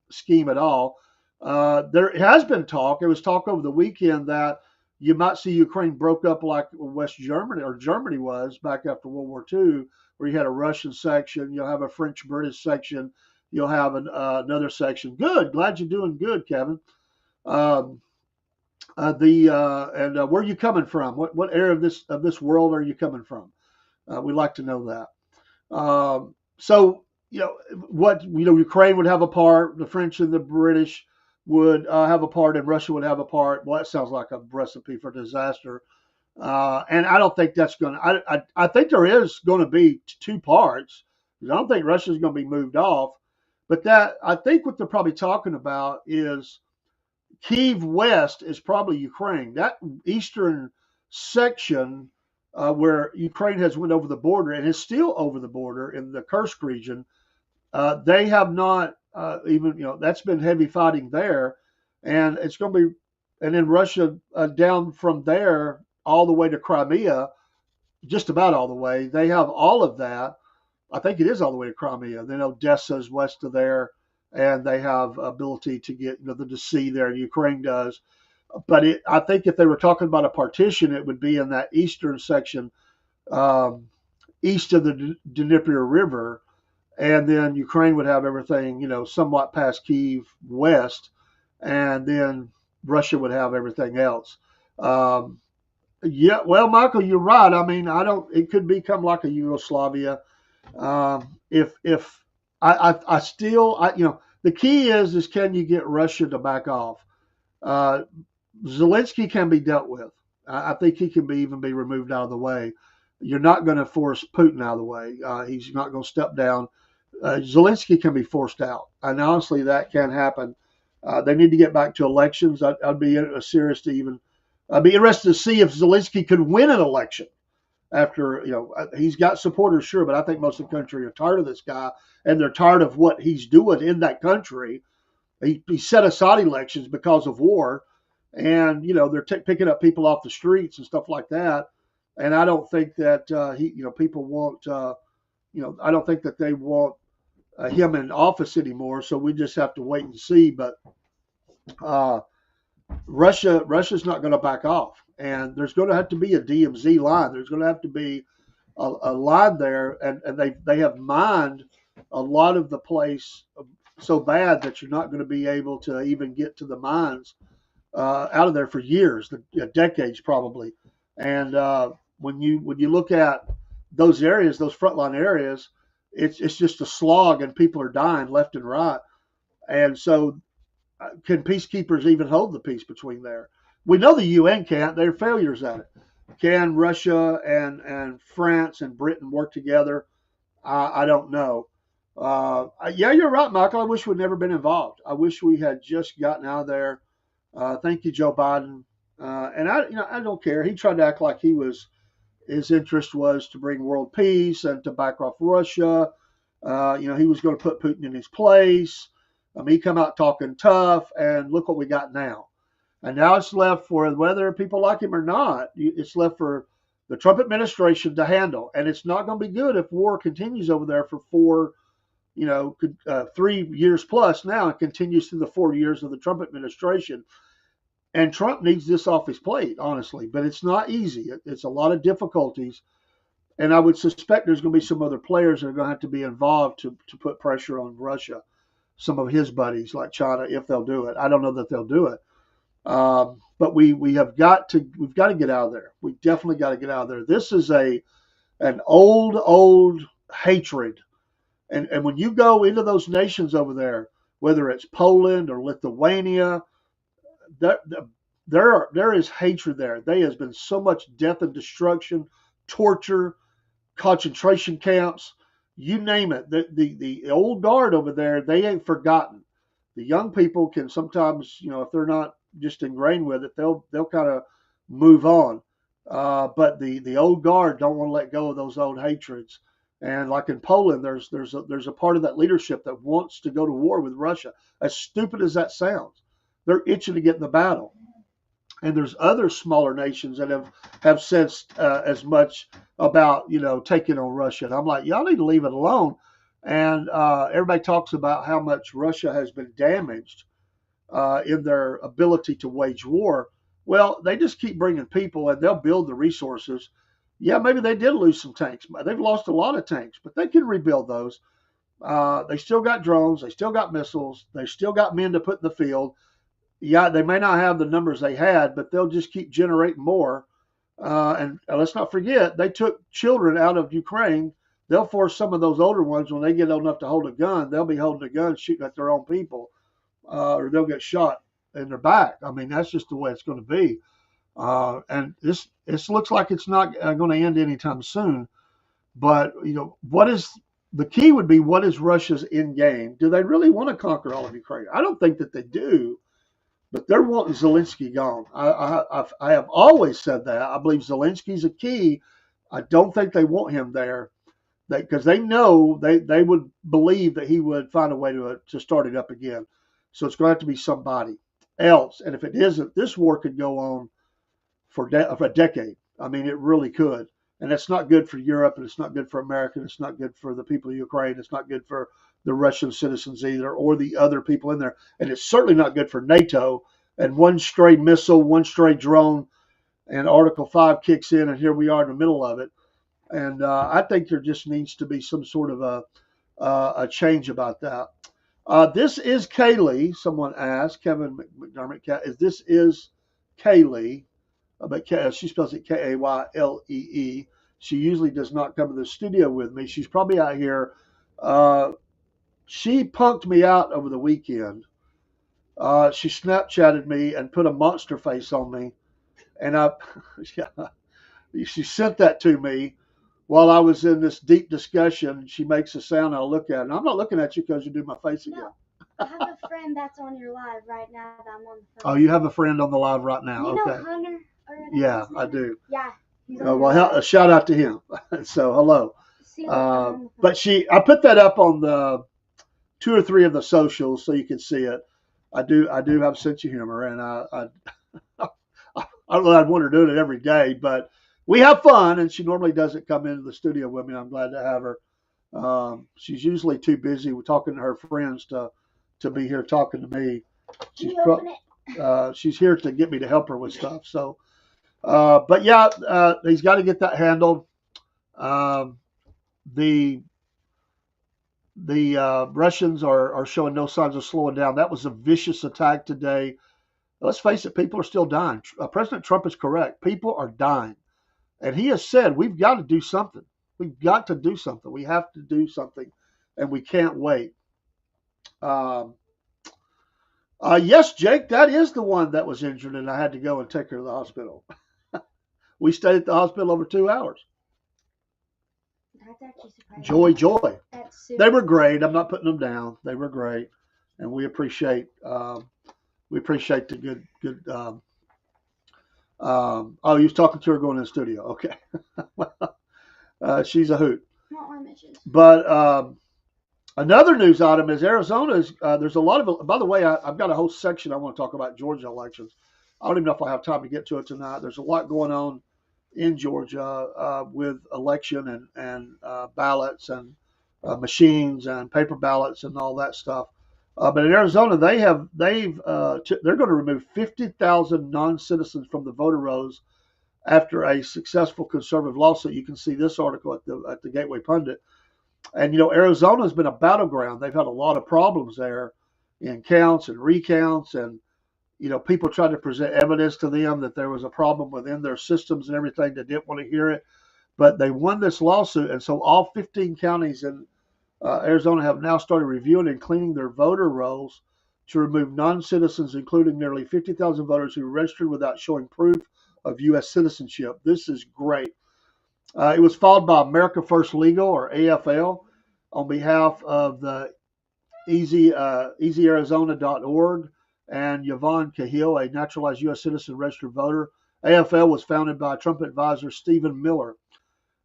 scheme at all. There has been talk. There was talk over the weekend that you might see Ukraine broke up like West Germany or Germany was back after World War II, where you had a Russian section, you'll have a French-British section, you'll have another section. Good. Glad you're doing good, Kevin. Um, where are you coming from? What area of this world are you coming from? We'd like to know that. So Ukraine would have a part, the French and the British would have a part, and Russia would have a part. Well, that sounds like a recipe for disaster. And I don't think that's going to. I think there is going to be two parts. I don't think Russia's going to be moved off, but that I think what they're probably talking about is Kyiv West is probably Ukraine. That eastern section where Ukraine has went over the border and is still over the border in the Kursk region, they have not even, that's been heavy fighting there, and it's going to be, and then Russia down from there all the way to Crimea, just about all the way. They have all of that. I think it is all the way to Crimea. Then Odessa's west of there, and they have ability to get the sea there. Ukraine does, but I think if they were talking about a partition, it would be in that eastern section, um, east of the Dnieper River, and then Ukraine would have everything, somewhat past Kyiv west, and then Russia would have everything else. Um, yeah, well, Michael, you're right. I mean, I don't. It could become like a Yugoslavia. If I still, the key is can you get Russia to back off? Uh, Zelensky can be dealt with. I think he can even be removed out of the way. You're not going to force Putin out of the way. He's not going to step down. Zelensky can be forced out, and honestly, that can happen. They need to get back to elections. I'd be serious to even. I'd be interested to see if Zelensky could win an election after, he's got supporters, sure, but I think most of the country are tired of this guy, and they're tired of what he's doing in that country. He set aside elections because of war, and they're picking up people off the streets and stuff like that. And I don't think that people want I don't think that they want him in office anymore. So we just have to wait and see. But uh, Russia's not going to back off, and there's going to have to be a DMZ line. There's going to have to be a line there, and they have mined a lot of the place so bad that you're not going to be able to even get to the mines out of there for years, decades probably. And when you look at those areas, those frontline areas, it's just a slog, and people are dying left and right. And so, can peacekeepers even hold the peace between there? We know the UN can't; they're failures at it. Can Russia and France and Britain work together? I don't know. Yeah, you're right, Michael. I wish we'd never been involved. I wish we had just gotten out of there. Thank you, Joe Biden. And I don't care. He tried to act like his interest was to bring world peace and to back off Russia. He was going to put Putin in his place. He come out talking tough, and look what we got now. And now it's left for whether people like him or not. It's left for the Trump administration to handle, and it's not going to be good if war continues over there for 3 years plus now, and continues through the 4 years of the Trump administration. And Trump needs this off his plate, honestly, but it's not easy. It's a lot of difficulties. And I would suspect there's going to be some other players that are going to have to be involved to put pressure on Russia, some of his buddies like China, if they'll do it. I don't know that they'll do it. But we've got to get out of there. We definitely got to get out of there. This is an old hatred. And when you go into those nations over there, whether it's Poland or Lithuania, there is hatred there. There has been so much death and destruction, torture, concentration camps, you name it. The old guard over there, they ain't forgotten. The young people can sometimes, if they're not just ingrained with it, they'll kind of move on. But the old guard don't want to let go of those old hatreds. And like in Poland, there's a part of that leadership that wants to go to war with Russia. As stupid as that sounds, they're itching to get in the battle. And there's other smaller nations that have said as much about taking on Russia. And I'm like, y'all need to leave it alone. And everybody talks about how much Russia has been damaged in their ability to wage war. Well, they just keep bringing people, and they'll build the resources. Yeah, maybe they did lose some tanks. They've lost a lot of tanks, but they can rebuild those. They still got drones. They still got missiles. They still got men to put in the field. Yeah, they may not have the numbers they had, but they'll just keep generating more. And let's not forget, they took children out of Ukraine. They'll force some of those older ones, when they get old enough to hold a gun, they'll be holding a gun shooting at their own people, or they'll get shot in their back. I mean, that's just the way it's going to be. And this looks like it's not going to end anytime soon. But what is the key? Would be, what is Russia's end game? Do they really want to conquer all of Ukraine? I don't think that they do. but they're wanting Zelensky gone. I have always said that. I believe Zelensky's a key. I don't think they want him there because they know they would believe that he would find a way to start it up again. So it's going to have to be somebody else. And if it isn't, this war could go on for a decade. I mean, it really could. And it's not good for Europe, and it's not good for America, and it's not good for the people of Ukraine. It's not good for the Russian citizens either, or the other people in there. And it's certainly not good for NATO. And one stray missile, one stray drone, and Article 5 kicks in, and here we are in the middle of it. And I think there just needs to be some sort of a change about that. This is Kaylee. Someone asked, Kevin McDermott, this is Kaylee, but she spells it Kaylee. She usually does not come to the studio with me. She's probably out here. She punked me out over the weekend. She Snapchatted me and put a monster face on me. And she sent that to me while I was in this deep discussion. She makes a sound. I look at it. And I'm not looking at you because you do my face again. No, I have a friend that's on your live right now that I'm on the phone. Oh, you have a friend on the live right now. You know Okay. Hunter? Yeah, I do. Yeah. Well, a shout out to him. So hello. But I put that up on the 2 or 3 of the socials so you can see it. I do have a sense of humor, and I don't know. I'd want her doing it every day, but we have fun. And she normally doesn't come into the studio with me. I'm glad to have her. She's usually too busy with talking to her friends to be here talking to me. She's here to get me to help her with stuff. So, but yeah, he's got to get that handled. The Russians are showing no signs of slowing down. That was a vicious attack today. Let's face it, people are still dying. President Trump is correct. People are dying. And he has said, we've got to do something. We've got to do something. We have to do something. And we can't wait. Yes, Jake, that is the one that was injured, and I had to go and take her to the hospital. We stayed at the hospital over 2 hours. That's actually surprising. Joy. They were great. I'm not putting them down. They were great. And we appreciate the good. You was talking to her going in the studio. Okay. She's a hoot. But another news item is Arizona's. There's a lot of. By the way, I've got a whole section I want to talk about Georgia elections. I don't even know if I have time to get to it tonight. There's a lot going on in Georgia with election and ballots and machines and paper ballots and all that stuff. But in Arizona, they're going to remove 50,000 non-citizens from the voter rolls after a successful conservative lawsuit. You can see this article at the Gateway Pundit. And Arizona's been a battleground. They've had a lot of problems there in counts and recounts, and people tried to present evidence to them that there was a problem within their systems and everything. They didn't want to hear it, but they won this lawsuit, and so all 15 counties in Arizona have now started reviewing and cleaning their voter rolls to remove non-citizens, including nearly 50,000 voters who registered without showing proof of U.S. citizenship. This is great. It was filed by America First Legal, or AFL, on behalf of the EasyArizona.org and Yvonne Cahill, a naturalized U.S. citizen registered voter. AFL was founded by Trump advisor Stephen Miller.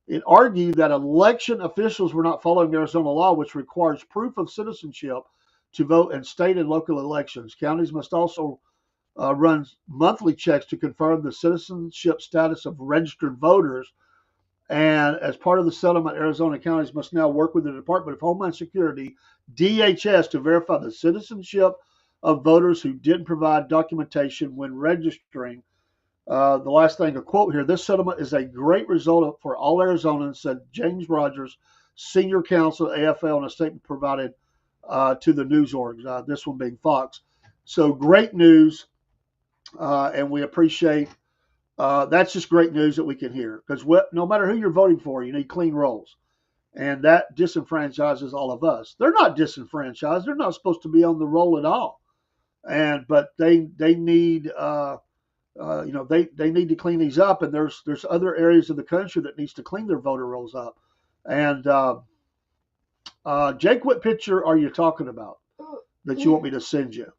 It argued that election officials were not following Arizona law, which requires proof of citizenship to vote in state and local elections. Counties must also run monthly checks to confirm the citizenship status of registered voters. And as part of the settlement, Arizona counties must now work with the Department of Homeland Security, DHS, to verify the citizenship of voters who didn't provide documentation when registering. The last thing, a quote here: "This settlement is a great result for all Arizonans," said James Rogers, senior counsel at AFL, in a statement provided to the news org, this one being Fox. So great news, and we appreciate. That's just great news that we can hear, because no matter who you're voting for, you need clean rolls, and that disenfranchises all of us. They're not disenfranchised; they're not supposed to be on the roll at all, but they need. They need to clean these up, and there's other areas of the country that needs to clean their voter rolls up. And Jake, what picture are you talking about that you want me to send you?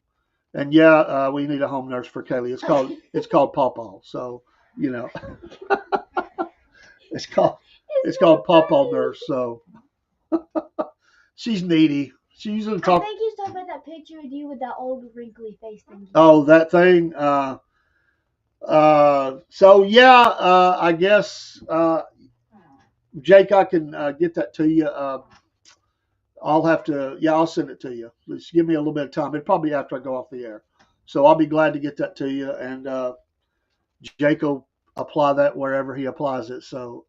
And yeah, we need a home nurse for Kaylee. It's called Pawpaw. So you know, it's called Pawpaw Nurse. So she's needy. She usually I talks. think he's talking about that picture of you with that old wrinkly face thing. Oh, that thing. So yeah, I guess Jake, I can get that to you. I'll have to. Yeah, I'll send it to you. Just give me a little bit of time. It'll probably be after I go off the air. So I'll be glad to get that to you, and Jake will apply that wherever he applies it. So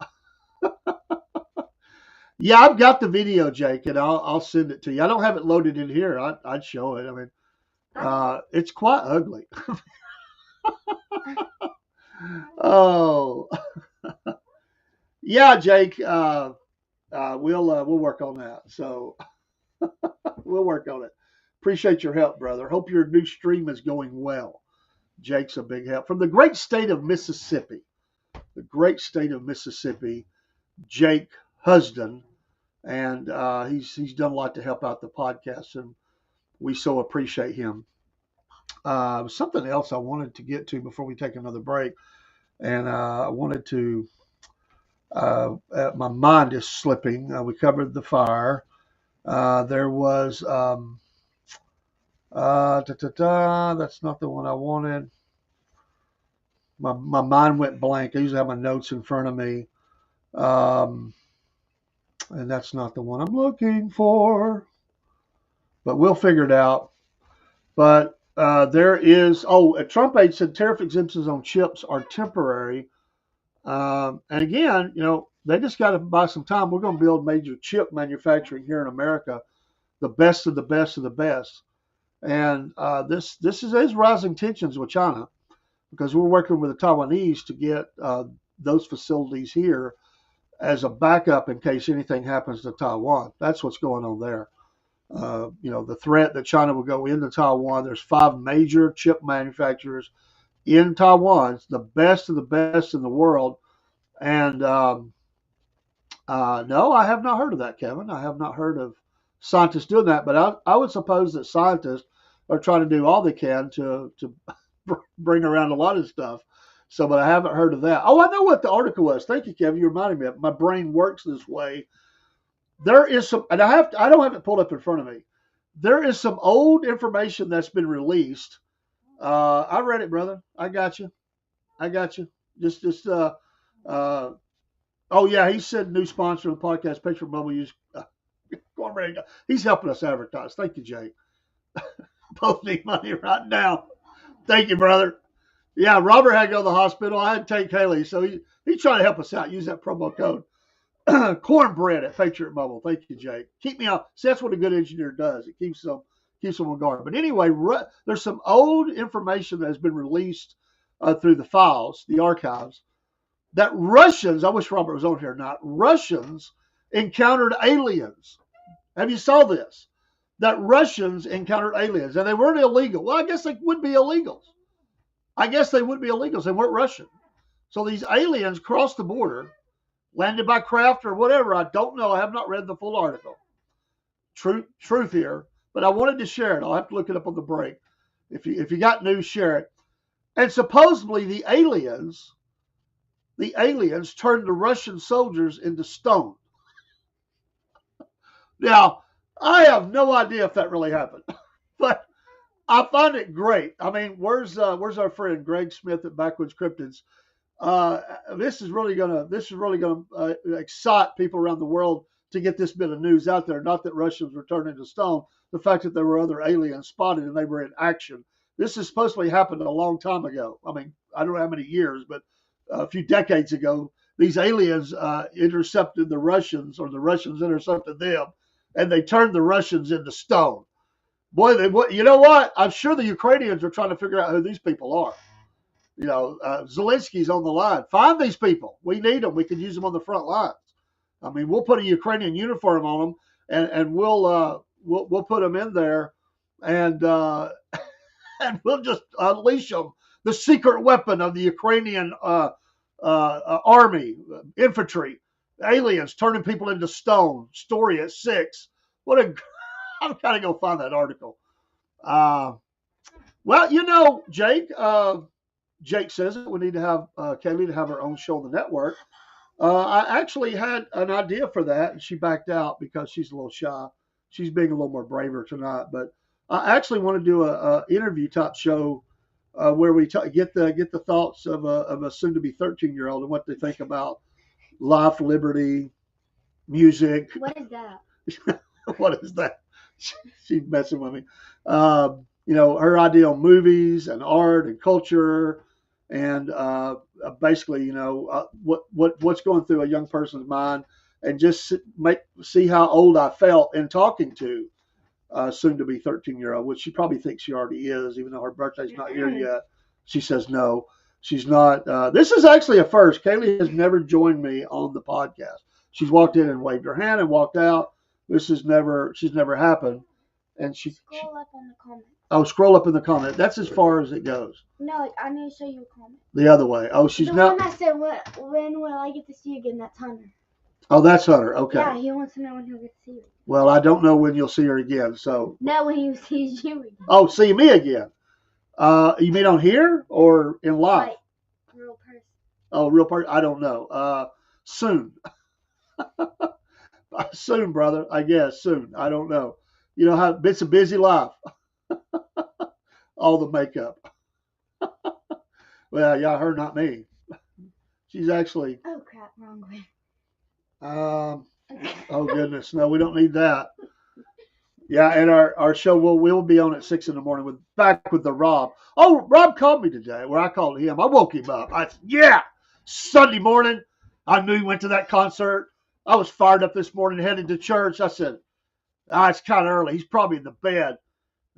yeah, I've got the video, Jake, and I'll send it to you. I don't have it loaded in here. I'd show it. I mean, it's quite ugly. Oh, yeah, Jake. We'll work on that. So we'll work on it. Appreciate your help, brother. Hope your new stream is going well. Jake's a big help from the great state of Mississippi. The great state of Mississippi, Jake Husden, and he's done a lot to help out the podcast, and we so appreciate him. Something else I wanted to get to before we take another break, and I wanted to. My mind is slipping. We covered the fire. There was that's not the one I wanted. My mind went blank. I usually have my notes in front of me. And that's not the one I'm looking for. But we'll figure it out. But there is, Trump aide said tariff exemptions on chips are temporary. And again, they just got to buy some time. We're going to build major chip manufacturing here in America, the best of the best of the best. And this is rising tensions with China, because we're working with the Taiwanese to get those facilities here as a backup in case anything happens to Taiwan. That's what's going on there. The threat that China will go into Taiwan. There's 5 major chip manufacturers in Taiwan. It's the best of the best in the world. And no, I have not heard of that, Kevin. I have not heard of scientists doing that. But I would suppose that scientists are trying to do all they can to bring around a lot of stuff. So, but I haven't heard of that. Oh, I know what the article was. Thank you, Kevin. You reminded me of it. My brain works this way. There is some, and I don't have it pulled up in front of me. There is some old information that's been released. I read it, brother. I got you. Oh yeah, he said new sponsor of the podcast, Picture Mobile Use. He's helping us advertise. Thank you, Jake. Both need money right now. Thank you, brother. Yeah, Robert had to go to the hospital. I had to take Haley, so he's trying to help us out. Use that promo code cornbread at Patriot Mobile. Thank you, Jake. Keep me on. See, that's what a good engineer does. It keeps them on guard. But anyway, there's some old information that has been released through the files, the archives, that Russians. I wish Robert was on here. Not Russians encountered aliens. Have you saw this? That Russians encountered aliens, and they weren't illegal. Well, I guess they would be illegals. They weren't Russian. So these aliens crossed the border, landed by craft or whatever. I don't know. I have not read the full article. Truth here, but I wanted to share it. I'll have to look it up on the break. If you got news, share it. And supposedly the aliens turned the Russian soldiers into stone. Now, I have no idea if that really happened, but I find it great. I mean, where's our friend Greg Smith at Backwoods Cryptids? This is really gonna excite people around the world to get this bit of news out there. Not that Russians were turned into stone, the fact that there were other aliens spotted and they were in action. This has supposedly happened a long time ago. I mean, I don't know how many years, but a few decades ago, these aliens intercepted the Russians, or the Russians intercepted them, and they turned the Russians into stone. Boy, you know what? I'm sure the Ukrainians are trying to figure out who these people are. Zelensky's on the line. Find these people. We need them. We can use them on the front lines. I mean, we'll put a Ukrainian uniform on them, and we'll put them in there, and and we'll just unleash them. The secret weapon of the Ukrainian army, infantry, aliens turning people into stone. Story at 6. I'm kind of go find that article. Well, Jake. Jake says it. We need to have Kaylee to have her own show on the network. I actually had an idea for that, and she backed out because she's a little shy. She's being a little more braver tonight. But I actually want to do a interview type show where we get the thoughts of a soon to be 13-year-old and what they think about life, liberty, music. What is that? What is that? She's messing with me. Her idea on movies and art and culture, and basically, what's going through a young person's mind, and just see how old I felt in talking to soon to be 13-year-old, which she probably thinks she already is, even though her birthday's not here yet. She says no, she's not. This is actually a first. Kaylee has never joined me on the podcast. She's walked in and waved her hand and walked out. She's never happened. And Scroll up on the comment. Oh, scroll up in the comment. That's as far as it goes. No, I need to show you a comment. The other way. Oh, she's the not. The one that said, when will I get to see you again? That's Hunter. Oh, that's Hunter. Okay. Yeah, he wants to know when he'll get to see you. Well, I don't know when you'll see her again. So. No, when he sees you again. Oh, see me again. You mean on here or in live? Like, real person. Oh, real person? I don't know. Soon. Soon, brother. I guess soon. I don't know. You know how it's a busy life. All the makeup. Well, yeah, her, not me. She's actually. Oh crap! Wrong way. Oh goodness, no, we don't need that. Yeah, and our show will be on at 6 a.m. with the Rob. Oh, Rob called me today, where I called him. I woke him up. I said, yeah, Sunday morning. I knew he went to that concert. I was fired up this morning, headed to church. I said, it's kind of early. He's probably in the bed.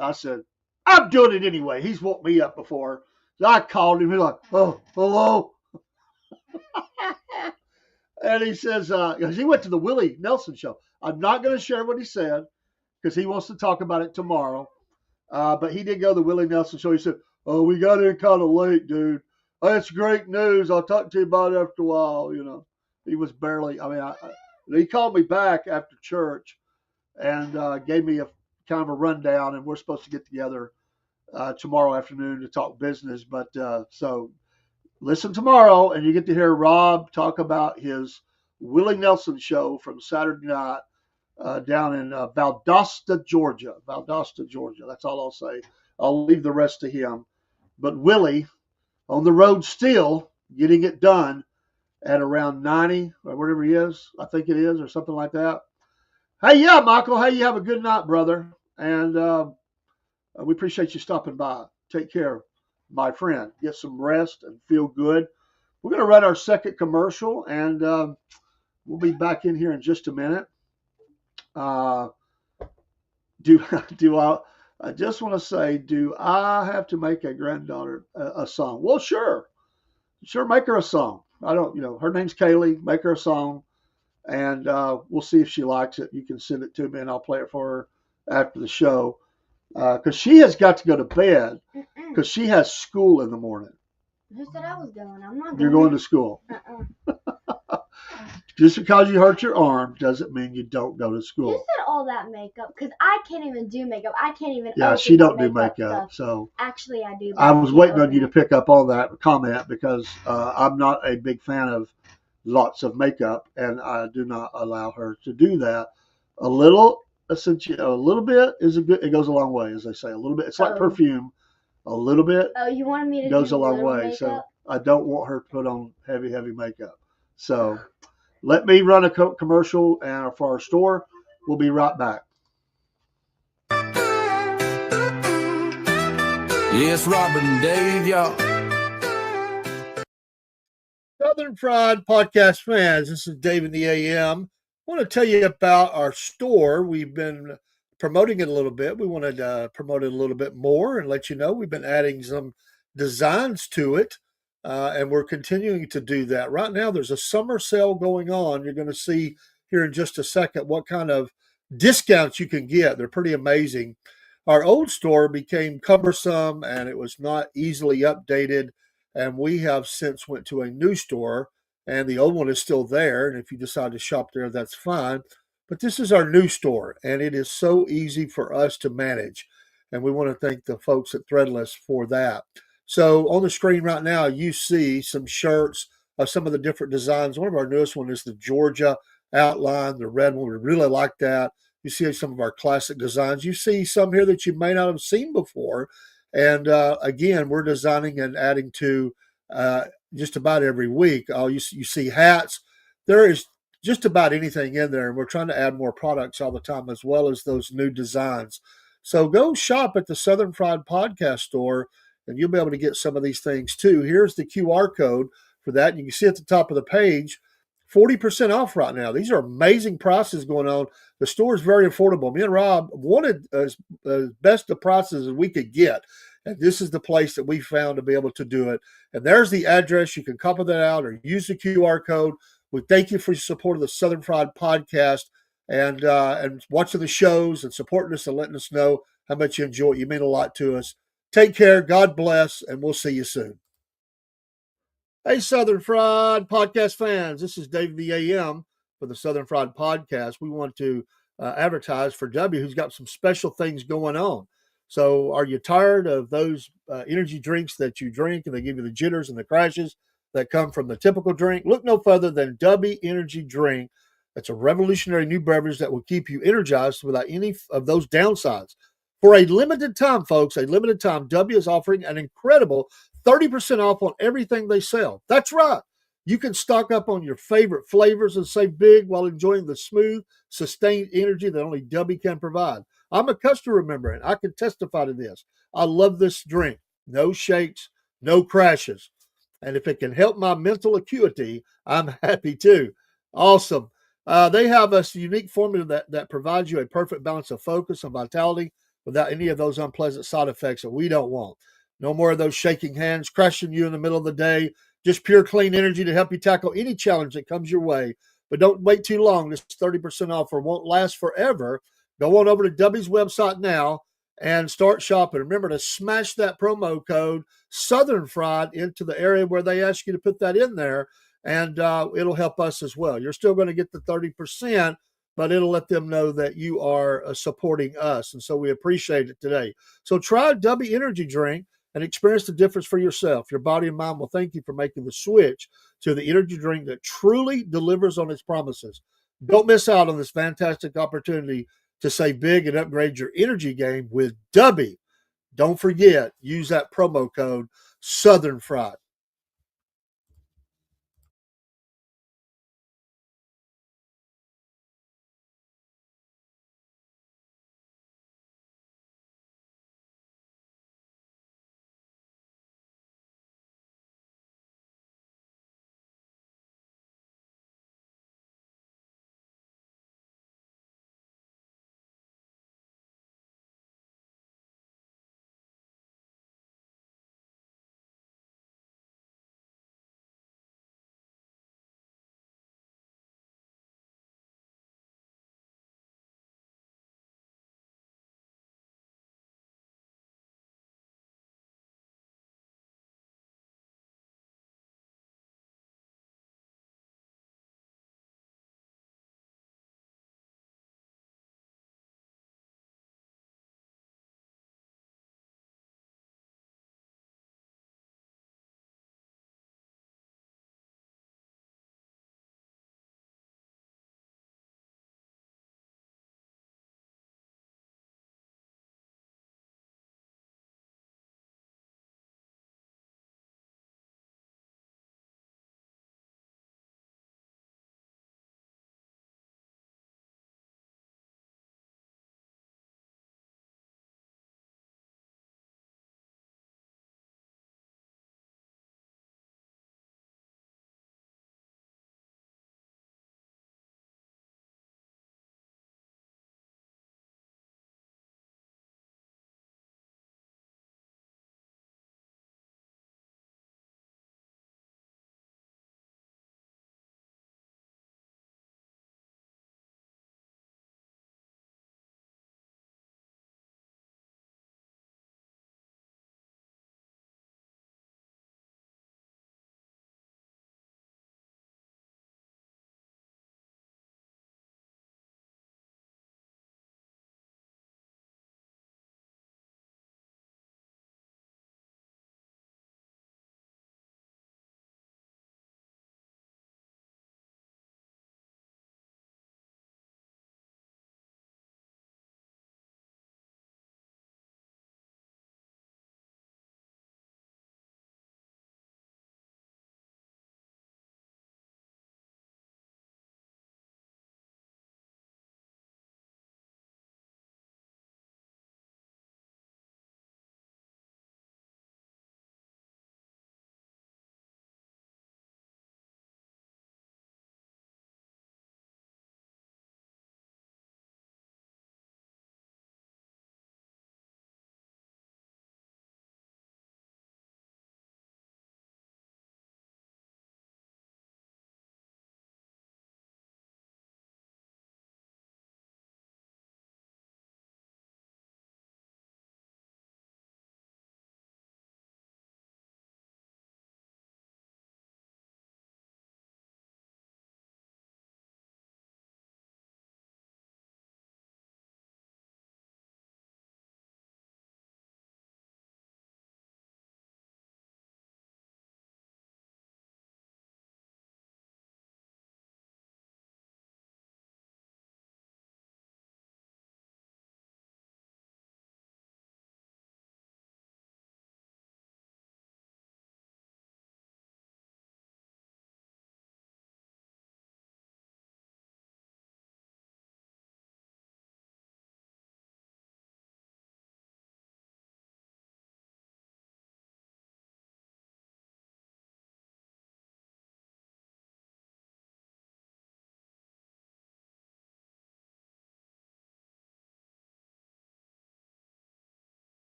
I said, I'm doing it anyway. He's woke me up before. So I called him. He's like, oh, hello. And he says, he went to the Willie Nelson show. I'm not going to share what he said because he wants to talk about it tomorrow. But he did go to the Willie Nelson show. He said, oh, we got in kind of late, dude. That's great news. I'll talk to you about it after a while. He was barely, he called me back after church and gave me a kind of a rundown, and we're supposed to get together tomorrow afternoon to talk business. But so listen tomorrow, and you get to hear Rob talk about his Willie Nelson show from Saturday night down in Valdosta, Georgia. Valdosta, Georgia. That's all I'll say. I'll leave the rest to him. But Willie, on the road still, getting it done at around 90 or whatever he is, I think it is, or something like that. Hey, yeah, Michael. Hey, you have a good night, brother. And we appreciate you stopping by. Take care, my friend. Get some rest and feel good. We're going to run our second commercial, and we'll be back in here in just a minute. I just want to say, do I have to make a granddaughter a song? Well, sure, make her a song. I don't, her name's Kaylee. Make her a song, and we'll see if she likes it. You can send it to me, and I'll play it for her after the show. Because she has got to go to bed because she has school in the morning. Who said I was going? I'm not going. You're going to school. Just because you hurt your arm doesn't mean you don't go to school. Who said all that makeup? Because I can't even do makeup. I can't even. Yeah, she don't do makeup. So actually, I do. I was waiting on you to pick up on that comment because I'm not a big fan of lots of makeup, and I do not allow her to do that. A little bit is a good. It goes a long way, as they say. A little bit. It's like perfume. A little bit. Oh, you wanted me to goes do a long way. Makeup? So I don't want her to put on heavy makeup. So let me run a commercial and for our store. We'll be right back. Yes, Robin, Dave, y'all. Southern Fried Podcast fans, this is Dave in the AM. I want to tell you about our store. We've been promoting it a little bit. We wanted to promote it a little bit more and let you know we've been adding some designs to it, and we're continuing to do that. Right now, there's a summer sale going on. You're going to see here in just a second what kind of discounts you can get. They're pretty amazing. Our old store became cumbersome, and it was not easily updated, and we have since went to a new store, and the old one is still there, and if you decide to shop there, that's fine. But this is our new store, and it is so easy for us to manage. and we want to thank the folks at Threadless for that. So on the screen right now, you see some shirts of some of the different designs. One of our newest one is the Georgia outline, the red one. We really like that. You see some of our classic designs. You see some here that you may not have seen before. And again, we're designing and adding to just about every week. You see hats. There is just about anything in there, and we're trying to add more products all the time, as well as those new designs. So go shop at the Southern Fried Podcast Store, and you'll be able to get some of these things too. Here's the QR code for that. You can see at the top of the page, 40% off right now. These are amazing prices going on. The store is very affordable. Me and Rob wanted as best of prices as we could get. And this is the place that we found to be able to do it. And there's the address. You can copy that out or use the QR code. We thank you for your support of the Southern Fried Podcast and watching the shows and supporting us and letting us know how much you enjoy it. You mean a lot to us. Take care. God bless. And we'll see you soon. Hey, Southern Fried Podcast fans. This is Dave the AM for the Southern Fried Podcast. We want to advertise for W, who's got some special things going on. So are you tired of those energy drinks that you drink and they give you the jitters and the crashes that come from the typical drink? Look no further than W Energy Drink. It's a revolutionary new beverage that will keep you energized without any of those downsides. For a limited time, folks, W is offering an incredible 30% off on everything they sell. That's right. You can stock up on your favorite flavors and save big while enjoying the smooth, sustained energy that only W can provide. I'm a customer member, and I can testify to this. I love this drink. No shakes, no crashes. And if it can help my mental acuity, I'm happy too. Awesome. They have a unique formula that provides you a perfect balance of focus and vitality without any of those unpleasant side effects that we don't want. No more of those shaking hands, crashing you in the middle of the day. Just pure clean energy to help you tackle any challenge that comes your way. But don't wait too long. This 30% offer won't last forever. Go on over to W's website now and start shopping. Remember to smash that promo code Southern Fried into the area where they ask you to put that in there, and it'll help us as well. You're still going to get the 30%, but it'll let them know that you are supporting us, and so we appreciate it today. So try W Energy Drink and experience the difference for yourself. Your body and mind will thank you for making the switch to the energy drink that truly delivers on its promises. Don't miss out on this fantastic opportunity to save big and upgrade your energy game with W. Don't forget, use that promo code Southern Fried.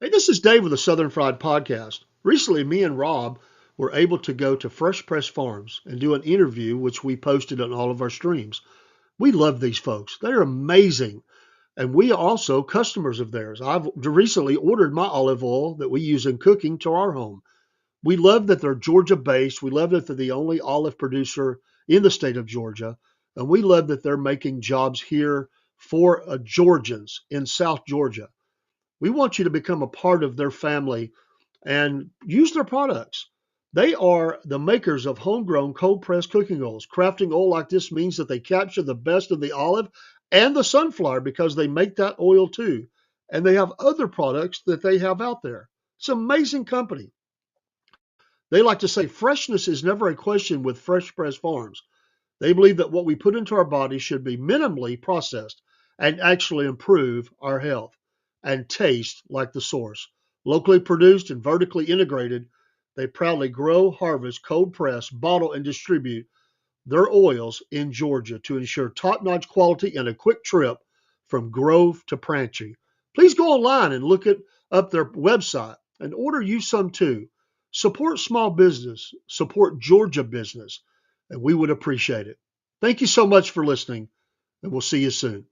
Hey, this is Dave with the Southern Fried Podcast. Recently, me and Rob were able to go to Fresh Press Farms and do an interview, which we posted on all of our streams. We love these folks. They're amazing. And we are also customers of theirs. I've recently ordered my olive oil that we use in cooking to our home. We love that they're Georgia based. We love that they're the only olive producer in the state of Georgia. And we love that they're making jobs here for Georgians in South Georgia. We want you to become a part of their family and use their products. They are the makers of homegrown cold pressed cooking oils. Crafting oil like this means that they capture the best of the olive and the sunflower because they make that oil too. And they have other products that they have out there. It's an amazing company. They like to say freshness is never a question with Fresh Press Farms. They believe that what we put into our bodies should be minimally processed and actually improve our health and taste like the source. Locally produced and vertically integrated, they proudly grow, harvest, cold press, bottle, and distribute their oils in Georgia to ensure top-notch quality and a quick trip from grove to pantry. Please go online and look up their website and order you some too. Support small business, support Georgia business, and we would appreciate it. Thank you so much for listening, and we'll see you soon.